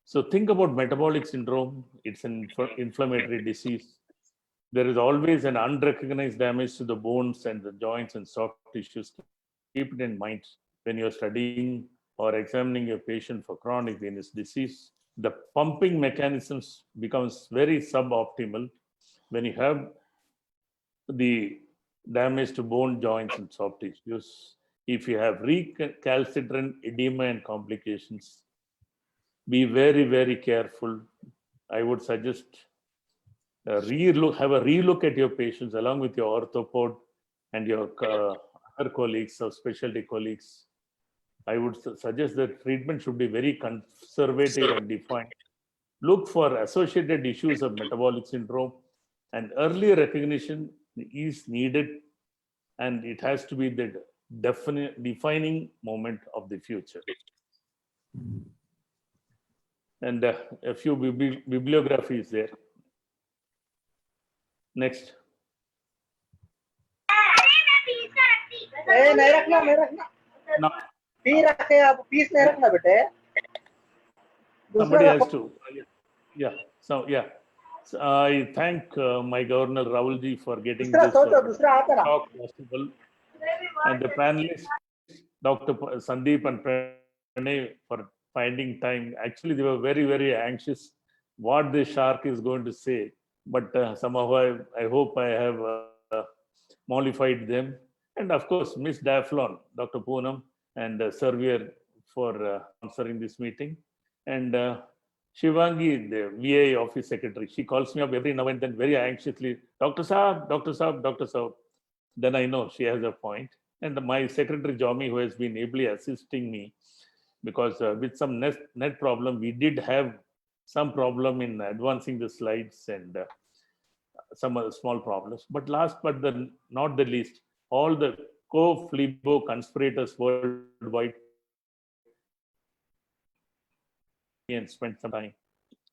So think about metabolic syndrome. It's an inflammatory disease. There is always an unrecognized damage to the bones and the joints and soft tissues. Keep it in mind when you're studying or examining a patient for chronic venous disease. The pumping mechanisms becomes very suboptimal when you have the damage to bone, joints, and soft tissues. If you have recalcitrant edema and complications, be very, very careful. I would suggest have a relook at your patients along with your orthopod and your other colleagues or specialty colleagues. I would suggest that treatment should be very conservative and defined. Look for associated issues of metabolic syndrome, and early recognition is needed, and it has to be the defining moment of the future. And a few bibliographies there. Next. No. Somebody has to. Yeah. So yeah. So I thank my governor Rahulji for getting this talk possible, and the panelists, Dr. Sandeep and Pranay, for finding time. Actually, they were very, very anxious what the shark is going to say, but somehow I hope I have mollified them. And of course, Miss Daflon, Dr. Poonam, and Servier for answering this meeting. And Shivangi, the VA office secretary, she calls me up every now and then very anxiously, Dr. Saab, Dr. Saab, Dr. Saab. Then I know she has a point. And my secretary, Jomi, who has been ably assisting me, because with some net problem, we did have some problem in advancing the slides and some other small problems. But last but not the least, all the co-Flibo conspirators worldwide and spent some time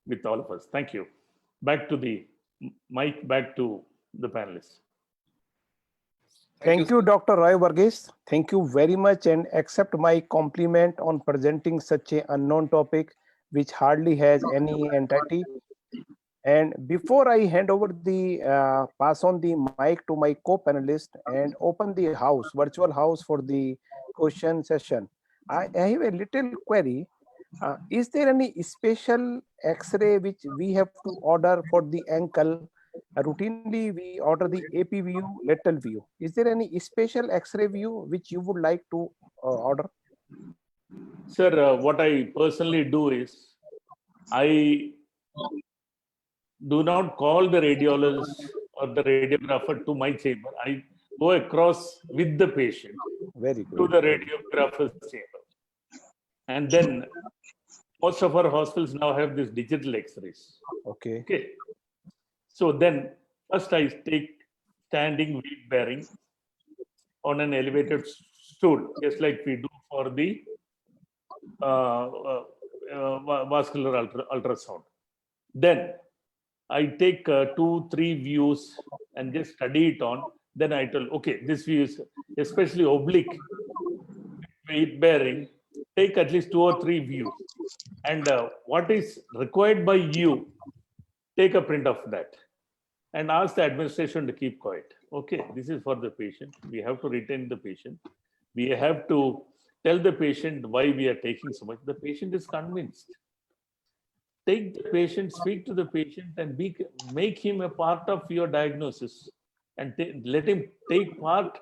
with all of us. Thank you. Back to the mic, back to the panelists. Thank you, Dr. Roy Varghese. Thank you very much, and accept my compliment on presenting such an unknown topic which hardly has any entity. And before I hand over the pass on the mic to my co-panelist and open the house, virtual house for the question session, I have a little query. Is there any special X-ray which we have to order for the ankle? Routinely, we order the AP view, lateral view. Is there any special X-ray view which you would like to order? Sir, what I personally do is, I do not call the radiologist or the radiographer to my chamber. I go across with the patient Very good. to the radiographer's chamber. And then most of our hospitals now have this digital X-rays. Okay. Okay. So then first I take standing weight bearing on an elevated stool, just like we do for the vascular ultrasound. Then I take 2-3 views and just study it on. Then I tell, okay, this view is especially oblique weight bearing. Take at least 2 or 3 views, and what is required by you, take a print of that, and ask the administration to keep quiet. Okay, this is for the patient. We have to retain the patient. We have to tell the patient why we are taking so much. The patient is convinced. Take the patient, speak to the patient, and make him a part of your diagnosis, and let him take part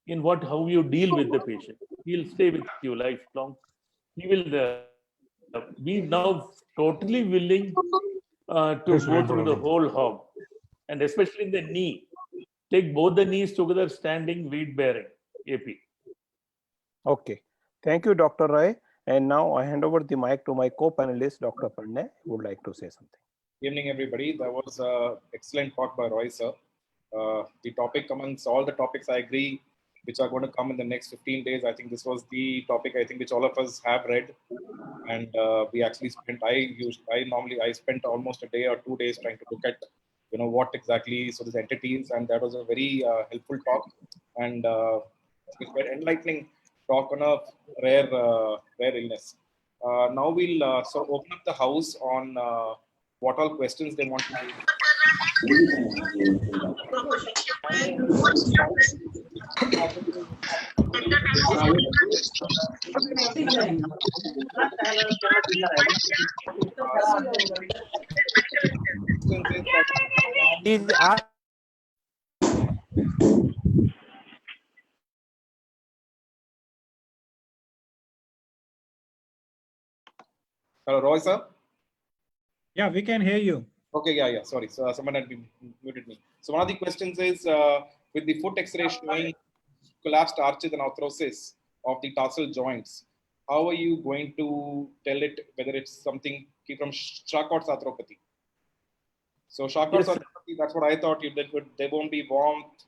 in how you deal with the patient. He'll stay with you lifelong. He will be now totally willing to go through the whole hog, and especially in the knee. Take both the knees together, standing weight bearing, AP. Okay. Thank you, Dr. Rai. And now I hand over the mic to my co-panelist, Dr. Pandey, who would like to say something. Good evening, everybody. That was an excellent talk by Roy, sir. The topic amongst all the topics, I agree, which are going to come in the next 15 days. I think this was the topic, I think, which all of us have read. And we actually spent, I spent almost a day or 2 days trying to look at, what exactly, so these entities, and that was a very helpful talk. And it's very enlightening talk on a rare illness. Now we'll open up the house on what all questions they want to Hello, Roy, sir. Yeah, we can hear you. Okay, yeah. Sorry. So someone had muted me. So one of the questions is, with the foot X-ray showing collapsed arches and arthrosis of the tarsal joints, how are you going to tell it whether it's something from Charcot's arthropathy? So Charcot's arthropathy, that's what I thought. They won't be warmth,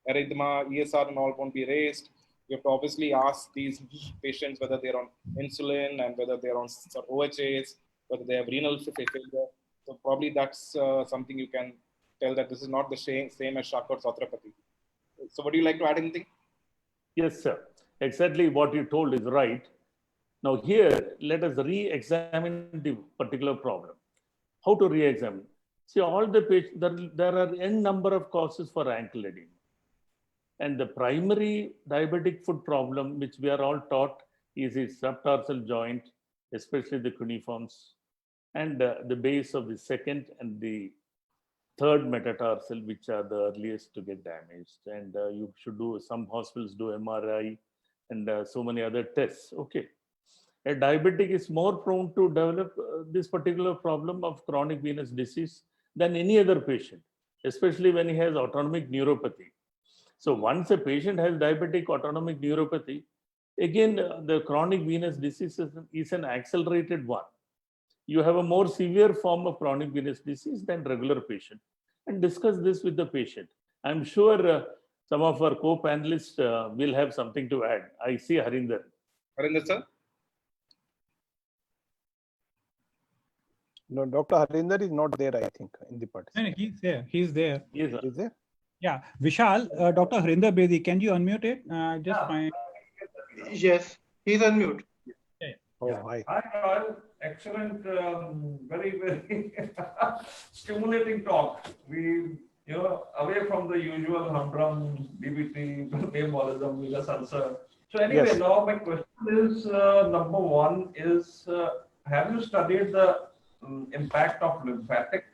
erythema, ESR, and all won't be raised. You have to obviously ask these patients whether they're on insulin and whether they're on OHAs, whether they have renal failure. So probably that's something you can tell that this is not the same as Charcot's arthropathy. So would you like to add anything? Yes, sir. Exactly what you told is right. Now here, let us re-examine the particular problem. How to re-examine? See, all the patients, there are n number of causes for ankle edema. And the primary diabetic foot problem, which we are all taught, is the subtarsal joint, especially the cuneiforms, and the base of the second and the third metatarsal, which are the earliest to get damaged. And you should do, some hospitals do MRI and so many other tests. Okay. A diabetic is more prone to develop this particular problem of chronic venous disease than any other patient, especially when he has autonomic neuropathy. So once a patient has diabetic autonomic neuropathy, again, the chronic venous disease is an accelerated one. You have a more severe form of chronic venous disease than regular patient, and discuss this with the patient. I'm sure some of our co-panelists will have something to add. I see Harinder. Harinder, sir? No, Dr. Harinder is not there, I think, in the participant. No, he's there. He's there. Yes, sir. Is there? Yeah, Vishal, Dr. Harinder Bedi, can you unmute it? Just find. Yes, he's on mute. Oh, Yeah. hi. Hi, Royal. Excellent, very stimulating talk. We, away from the usual humdrum DBT, embolism, venous ulcer. So anyway, Yes. now my question is, number one is, have you studied the impact of lymphatic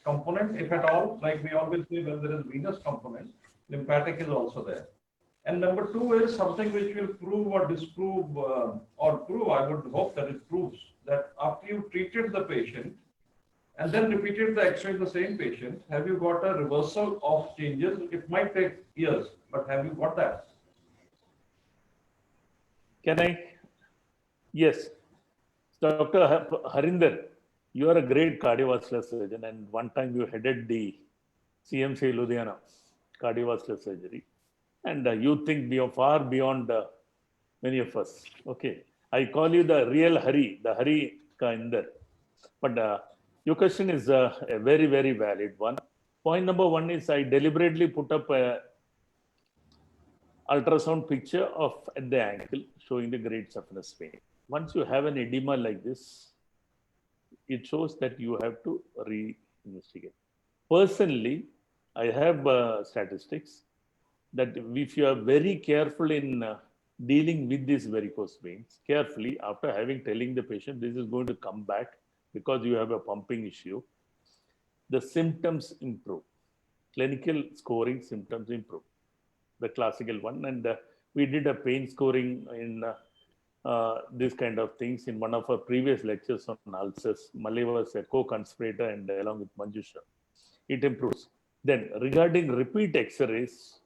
component, if at all? Like we always say, when there is venous component, lymphatic is also there. And number two is something which will prove or disprove or prove, I would hope that it proves that after you treated the patient and then repeated the X-ray in the same patient, have you got a reversal of changes? It might take years, but have you got that? Can I? Yes. Dr. Harinder, you are a great cardiovascular surgeon, and one time you headed the CMC Ludhiana cardiovascular surgery, and you think far beyond many of us. Okay, I call you the real Hari, the Hari Kainder. But your question is a very, very valid one. Point number one is I deliberately put up a ultrasound picture of at the ankle showing the great saphenous vein. Once you have an edema like this, it shows that you have to re-investigate. Personally, I have statistics that if you are very careful in dealing with these varicose veins, carefully after telling the patient this is going to come back because you have a pumping issue, the symptoms improve. Clinical scoring symptoms improve. The classical one, and we did a pain scoring in this kind of things in one of our previous lectures on ulcers. Malay was a co-conspirator, and along with Manjusha, it improves. Then regarding repeat X-rays,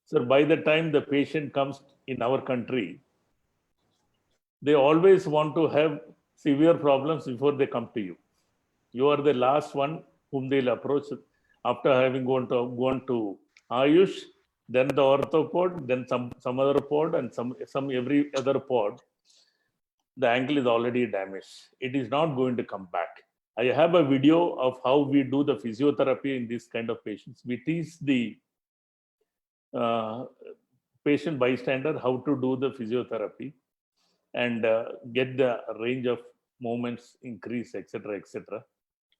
so by the time the patient comes in our country, they always want to have severe problems before they come to you. You are the last one whom they'll approach after having gone to Ayush, then the orthopod, then some other pod, and some every other pod. The ankle is already damaged. It is not going to come back. I have a video of how we do the physiotherapy in this kind of patients. We teach the patient bystander how to do the physiotherapy and get the range of movements increase, etc., etc.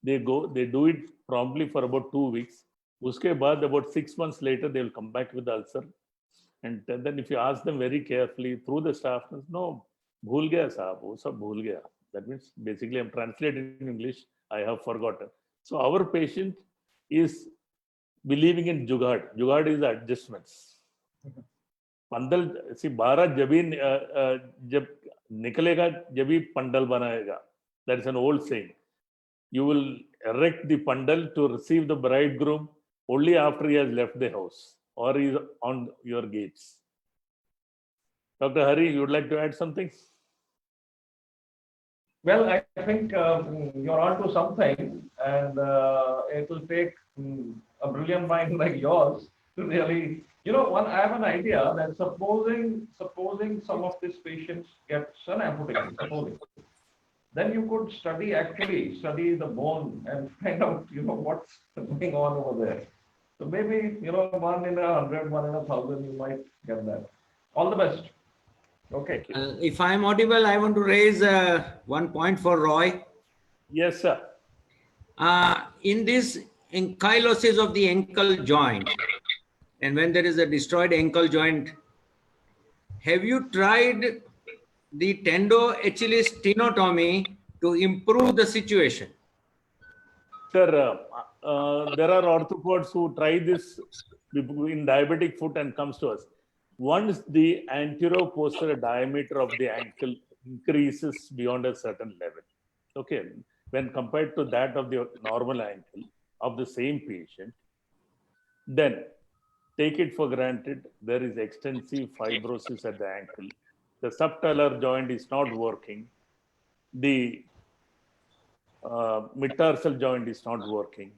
They do it promptly for about 2 weeks. Uske baad, about 6 months later, they will come back with the ulcer. And then if you ask them very carefully through the staff, no, bhul gaya sahab, wo sab bhul gaya. That means basically I'm translating in English, I have forgotten. So our patient is believing in jugaad. Jugaad is adjustments. Pandal, see, 12 jab nikalega, jabi pandal banayega. That is an old saying. You will erect the pandal to receive the bridegroom only after he has left the house or is on your gates. Dr. Hari, you would like to add something? Well, I think you're on to something, and it will take a brilliant mind like yours to really, I have an idea that supposing some of these patients get an amputation, supposing, then you could study the bone and find out, what's going on over there. So maybe, 1 in 100, 1 in 1,000, you might get that. All the best. Okay. If I'm audible, I want to raise one point for Roy. Yes, sir. In this ankylosis of the ankle joint, and when there is a destroyed ankle joint, have you tried the tendo achilis stenotomy to improve the situation? Sir, there are orthopods who try this in diabetic foot and comes to us. Once the anteroposterior diameter of the ankle increases beyond a certain level, okay, when compared to that of the normal ankle of the same patient, then take it for granted there is extensive fibrosis at the ankle. The subtalar joint is not working. The metatarsal joint is not working.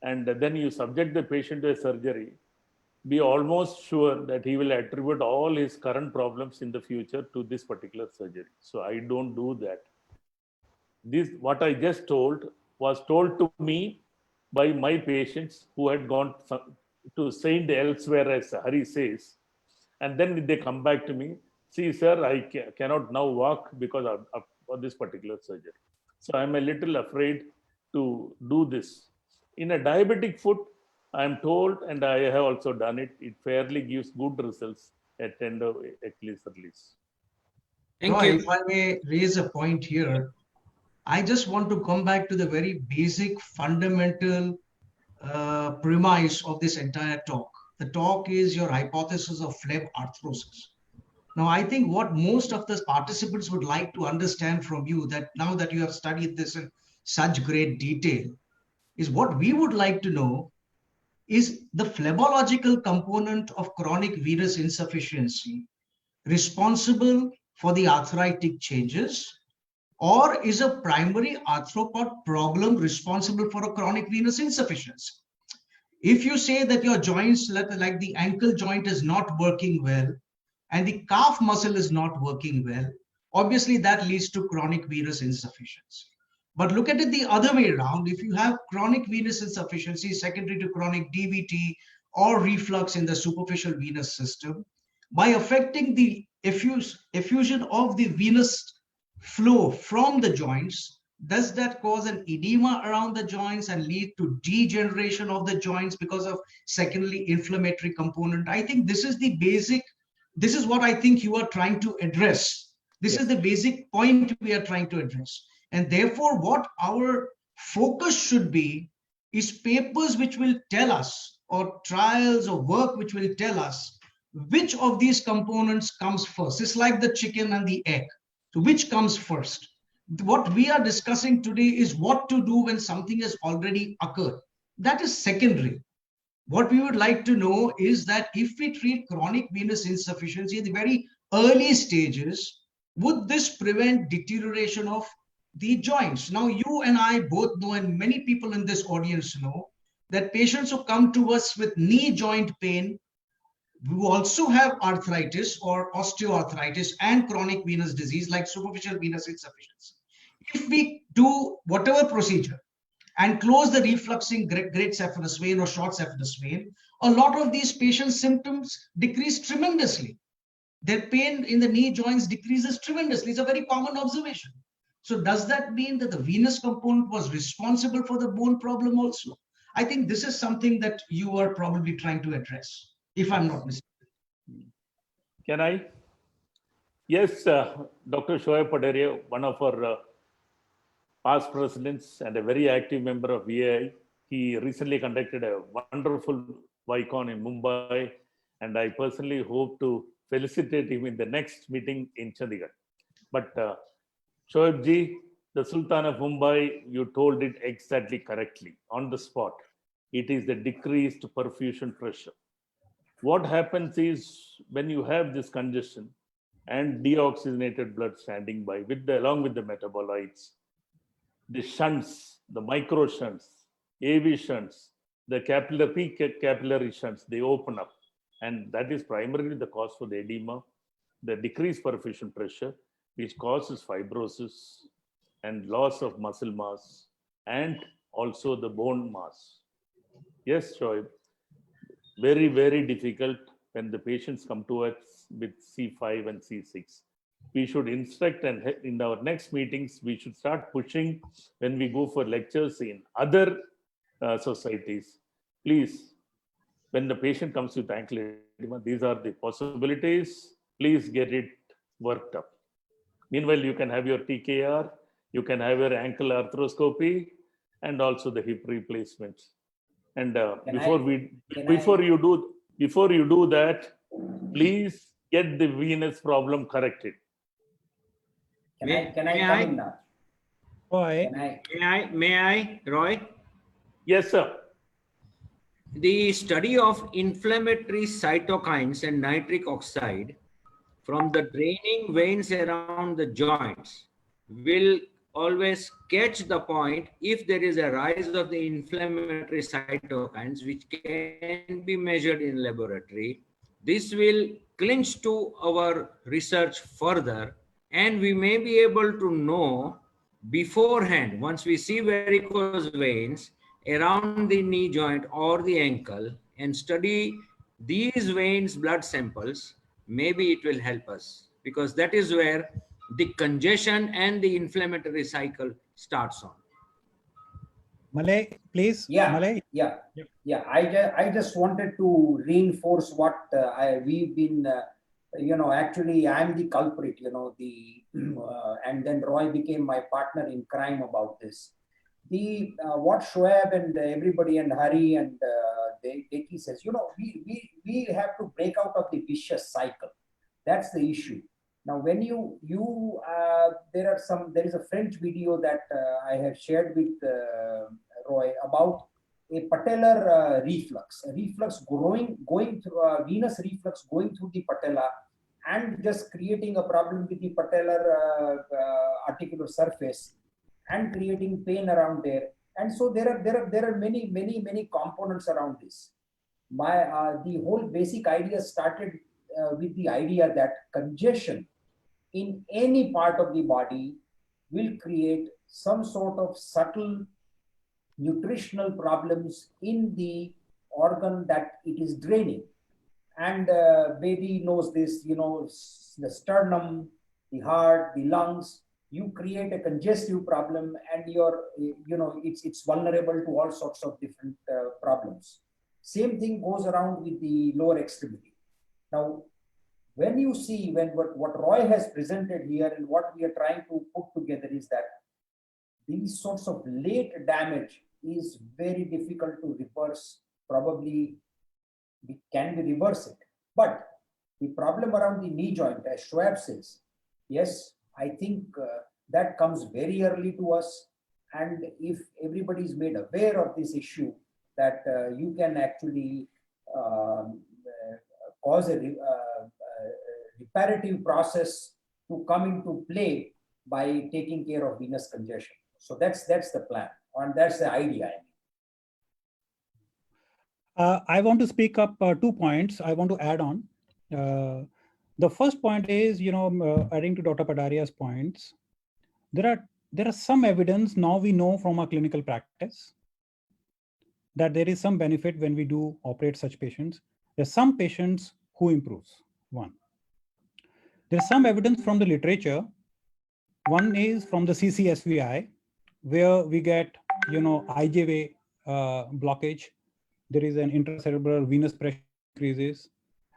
And then you subject the patient to a surgery, be almost sure that he will attribute all his current problems in the future to this particular surgery. So I don't do that. This, what I just told, was told to me by my patients who had gone to Saint elsewhere, as Hari says. And then they come back to me, see, sir, I cannot now walk because of this particular surgery. So I'm a little afraid to do this. In a diabetic foot, I'm told, and I have also done it, it fairly gives good results at tendo Achilles release. Thank you. If I may raise a point here, I just want to come back to the very basic fundamental premise of this entire talk. The talk is your hypothesis of phleg arthrosis. Now, I think what most of the participants would like to understand from you, that now that you have studied this in such great detail, is what we would like to know is the phlebological component of chronic venous insufficiency responsible for the arthritic changes, or is a primary arthropod problem responsible for a chronic venous insufficiency? If you say that your joints, like the ankle joint, is not working well and the calf muscle is not working well, obviously that leads to chronic venous insufficiency. But look at it the other way around. If you have chronic venous insufficiency secondary to chronic DVT or reflux in the superficial venous system, by affecting the effusion of the venous flow from the joints, does that cause an edema around the joints and lead to degeneration of the joints because of secondary inflammatory component? I think this is the basic, this is what I think you are trying to address. This is the basic point we are trying to address. And therefore, what our focus should be is papers which will tell us, or trials or work which will tell us which of these components comes first. It's like the chicken and the egg. So which comes first? What we are discussing today is what to do when something has already occurred. That is secondary. What we would like to know is that if we treat chronic venous insufficiency in the very early stages, would this prevent deterioration of the joints? Now, you and I both know, and many people in this audience know, that patients who come to us with knee joint pain, who also have arthritis or osteoarthritis and chronic venous disease like superficial venous insufficiency, if we do whatever procedure and close the refluxing great saphenous vein or short saphenous vein, a lot of these patients' symptoms decrease tremendously. Their pain in the knee joints decreases tremendously. It's a very common observation. So does that mean that the venous component was responsible for the bone problem also? I think this is something that you are probably trying to address, if I'm not mistaken. Can I? Yes, Dr. Shoaib Padaria, one of our past presidents and a very active member of VAI. He recently conducted a wonderful YCon in Mumbai, and I personally hope to felicitate him in the next meeting in Chandigarh. But Shoaib ji, the Sultan of Mumbai, you told it exactly correctly on the spot. It is the decreased perfusion pressure. What happens is when you have this congestion and deoxygenated blood standing by along with the metabolites, the shunts, the micro shunts, AV shunts, the capillary shunts, they open up. And that is primarily the cause for the edema, the decreased perfusion pressure, which causes fibrosis and loss of muscle mass and also the bone mass. Yes, Shoaib. Very, very difficult when the patients come to us with C5 and C6. We should instruct, and in our next meetings, we should start pushing when we go for lectures in other societies. Please, when the patient comes with ankle edema, these are the possibilities. Please get it worked up. Meanwhile, you can have your TKR, you can have your ankle arthroscopy, and also the hip replacement. And before you do that, please get the venous problem corrected. May I, Roy? Yes, sir. The study of inflammatory cytokines and nitric oxide from the draining veins around the joints will always catch the point if there is a rise of the inflammatory cytokines, which can be measured in laboratory. This will clinch to our research further, and we may be able to know beforehand, once we see varicose veins around the knee joint or the ankle and study these veins blood samples, maybe it will help us, because that is where the congestion and the inflammatory cycle starts on. Malay, please. Yeah, Malay. yeah. I just wanted to reinforce what we've been, actually I'm the culprit, and then Roy became my partner in crime about this. What Shoaib and everybody and Hari and Deki says, we have to break out of the vicious cycle. That's the issue. Now, when there is a French video that I have shared with Roy about a patellar reflux, a reflux going through venous reflux going through the patella and just creating a problem with the patellar articular surface and creating pain around there. And so there are many components around this. The whole basic idea started with the idea that congestion in any part of the body will create some sort of subtle nutritional problems in the organ that it is draining. And baby knows this, the sternum, the heart, the lungs, you create a congestive problem and it's vulnerable to all sorts of different problems. Same thing goes around with the lower extremity. Now, when you see what Roy has presented here and what we are trying to put together is that these sorts of late damage is very difficult to reverse. Probably we can reverse it. But the problem around the knee joint, as Schwab says, yes, I think that comes very early to us. And if everybody is made aware of this issue, that you can actually cause a reparative process to come into play by taking care of venous congestion. So that's the plan, and that's the idea. I want to speak up 2 points I want to add on. The first point is, adding to Dr. Padaria's points, there are some evidence now we know from our clinical practice that there is some benefit when we do operate such patients. There's some patients who improves. One. There's some evidence from the literature. One is from the CCSVI, where we get, IJV blockage. There is an intracerebral venous pressure increases.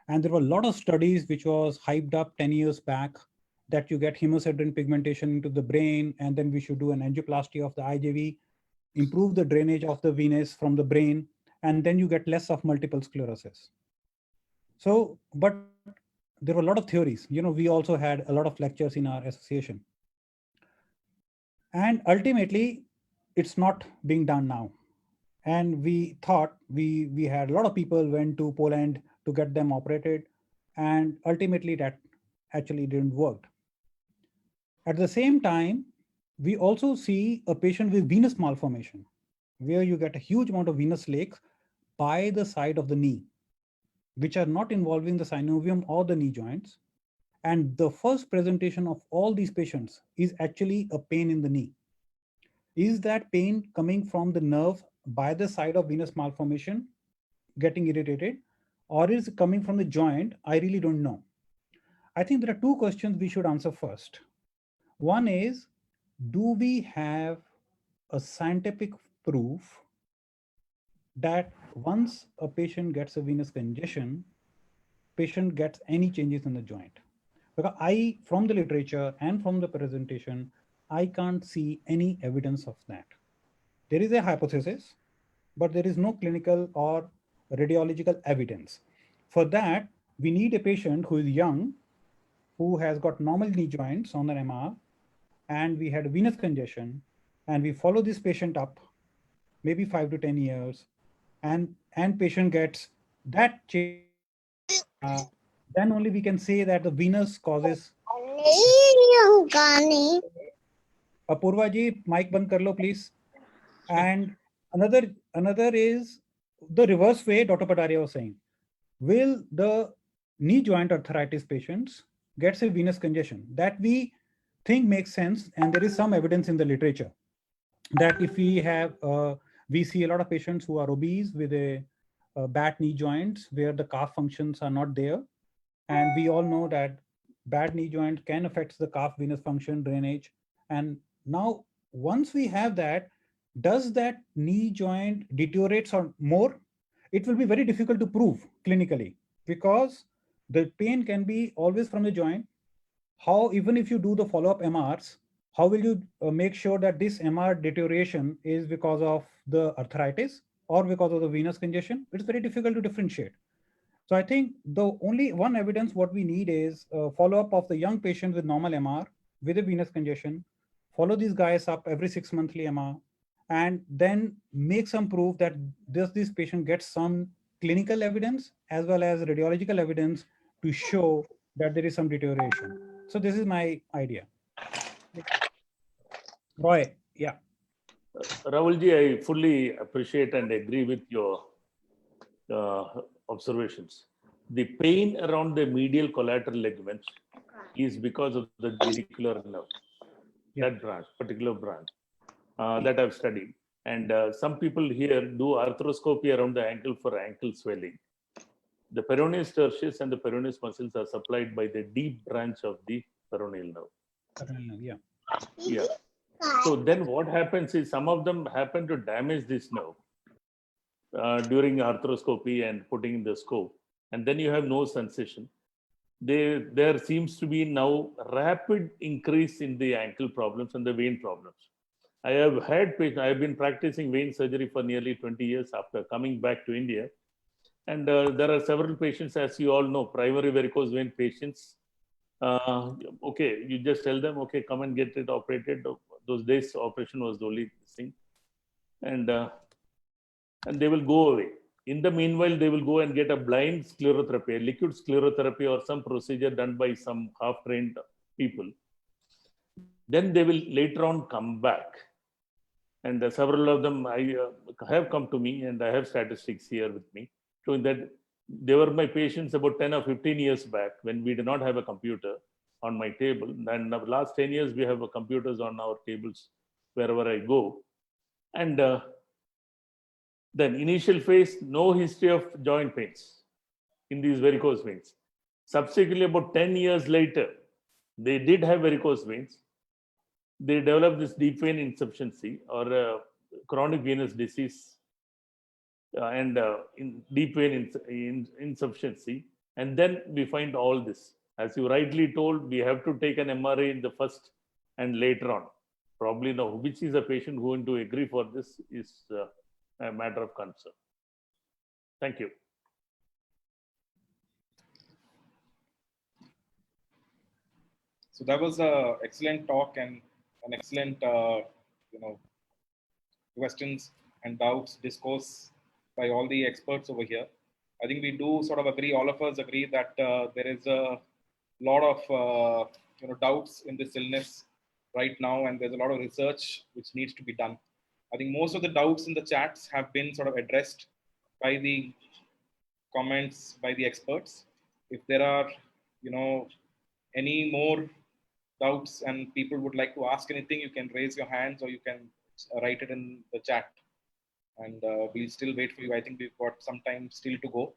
And there were a lot of studies which was hyped up 10 years back that you get hemosiderin pigmentation into the brain, and then we should do an angioplasty of the IJV, improve the drainage of the venous from the brain, and then you get less of multiple sclerosis. So, but there were a lot of theories. We also had a lot of lectures in our association. And ultimately, it's not being done now. And we thought we had a lot of people went to Poland to get them operated, and ultimately that actually didn't work. At the same time, we also see a patient with venous malformation, where you get a huge amount of venous lakes by the side of the knee, which are not involving the synovium or the knee joints. And the first presentation of all these patients is actually a pain in the knee. Is that pain coming from the nerve by the side of venous malformation getting irritated, or is it coming from the joint? I really don't know. I think there are 2 questions we should answer first. One is, do we have a scientific proof that once a patient gets a venous congestion, patient gets any changes in the joint? Because from the literature and from the presentation, I can't see any evidence of that. There is a hypothesis, but there is no clinical or radiological evidence. For that, we need a patient who is young, who has got normal knee joints on an MR, and we had venous congestion, and we follow this patient up, maybe 5 to 10 years, and patient gets that change. Then only we can say that the venous causes. Apurva ji, mic band kar lo, please. And another is the reverse way Dr. Pataria was saying. Will the knee joint arthritis patients gets a venous congestion? That we think makes sense, and there is some evidence in the literature that if we have, we see a lot of patients who are obese with a bad knee joints where the calf functions are not there. And we all know that bad knee joint can affect the calf venous function, drainage. And now, once we have that, does that knee joint deteriorates or more? It will be very difficult to prove clinically, because the pain can be always from the joint. How, even if you do the follow-up MRs, how will you make sure that this MR deterioration is because of the arthritis or because of the venous congestion? It's very difficult to differentiate. So I think the only one evidence what we need is follow-up of the young patient with normal MR with a venous congestion, follow these guys up every 6 monthly MR, and then make some proof that does this patient get some clinical evidence as well as radiological evidence to show that there is some deterioration. So this is my idea. Roy, yeah. Rahulji, I fully appreciate and agree with your observations. The pain around the medial collateral ligament is because of the genicular nerve, that branch, particular branch that I've studied. And some people here do arthroscopy around the ankle for ankle swelling. The peroneus tertius and the peroneus muscles are supplied by the deep branch of the peroneal nerve. Yeah. Yeah. So then what happens is some of them happen to damage this nerve during arthroscopy and putting in the scope. And then you have no sensation. There seems to be now rapid increase in the ankle problems and the vein problems. I have had patients, I have been practicing vein surgery for nearly 20 years after coming back to India. And there are several patients, as you all know, primary varicose vein patients. Okay, you just tell them, okay, come and get it operated. Those days, operation was the only thing. And they will go away. In the meanwhile, they will go and get a blind sclerotherapy, a liquid sclerotherapy, or some procedure done by some half-trained people. Then they will later on come back. And several of them have come to me, and I have statistics here with me, showing that they were my patients about 10 or 15 years back when we did not have a computer on my table. And the last 10 years, we have computers on our tables wherever I go. And then initial phase, no history of joint pains in these varicose veins. Subsequently, about 10 years later, they did have varicose veins. They developed this deep vein insufficiency or chronic venous disease and in deep vein insufficiency. And then we find all this. As you rightly told, we have to take an MRI in the first and later on. Probably now, which is a patient going to agree for this is a matter of concern. Thank you. So that was an excellent talk and an excellent, questions and doubts discourse by all the experts over here. I think we do sort of agree, all of us agree that there is a lot of doubts in this illness right now, and there's a lot of research which needs to be done. I think most of the doubts in the chats have been sort of addressed by the comments by the experts. If there are, any more doubts and people would like to ask anything, you can raise your hands or you can write it in the chat. And we'll still wait for you. I think we've got some time still to go.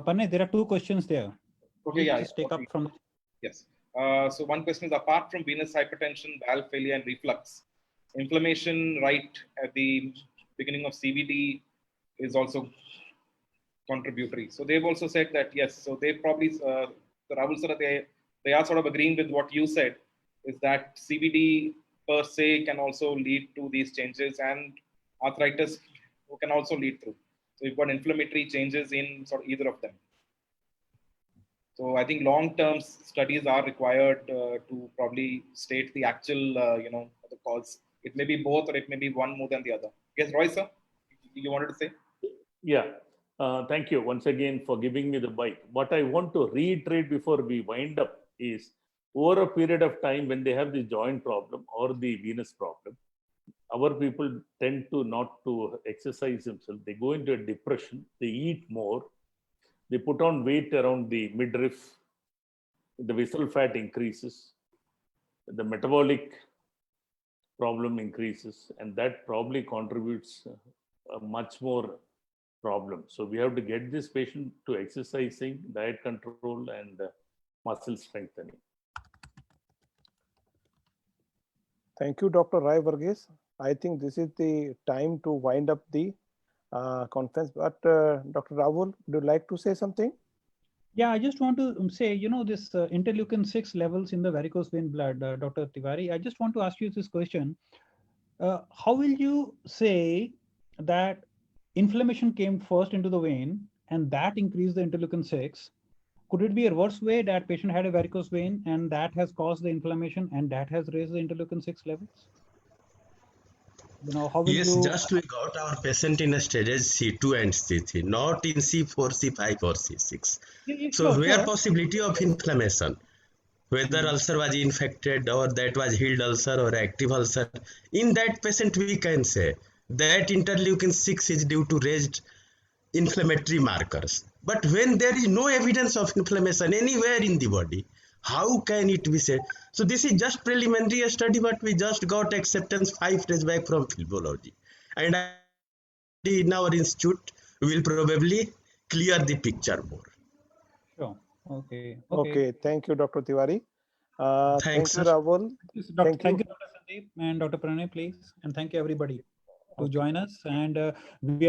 Panay, there are two questions there. Okay, yeah. Just take up from. Yes. So one question is, apart from venous hypertension, valve failure, and reflux, inflammation right at the beginning of CVD is also contributory. So they've also said that, yes, so they probably, Rahul sir, they are sort of agreeing with what you said, is that CVD per se can also lead to these changes, and arthritis can also lead through. So you've got inflammatory changes in sort of either of them. So I think long-term studies are required to probably state the actual, the cause. It may be both or it may be one more than the other. Yes, Roy sir, you wanted to say? Yeah. Thank you once again for giving me the mic. What I want to reiterate before we wind up is, over a period of time when they have the joint problem or the venous problem, our people tend to not to exercise themselves. They go into a depression, they eat more, they put on weight around the midriff, the visceral fat increases, the metabolic problem increases, and that probably contributes a much more problem. So we have to get this patient to exercising, diet control, and muscle strengthening. Thank you, Dr. Rai Varghese. I think this is the time to wind up the conference. But Dr. Rahul, would you like to say something? Yeah, I just want to say, this interleukin-6 levels in the varicose vein blood, Dr. Tiwari, I just want to ask you this question. How will you say that inflammation came first into the vein and that increased the interleukin-6? Could it be a reverse way that patient had a varicose vein and that has caused the inflammation and that has raised the interleukin-6 levels? how will Yes, you? just we got our patient in a stage C2 and C3, not in C4, C5 or C6. Yeah, So sure, where sure. possibility of inflammation, whether ulcer was infected or that was healed ulcer or active ulcer, in that patient we can say that interleukin 6 is due to raised inflammatory markers. But when there is no evidence of inflammation anywhere in the body, how can it be said? So this is just preliminary study, but we just got acceptance 5 days back from phlebology. And in our institute, we will probably clear the picture more. Sure. Okay. Okay, thank you, Dr. Tiwari. Thanks, Thank you, sir. Rahul. Thank you, Dr. Sandeep and Dr. Pranay, please. And thank you, everybody, to join us. And we are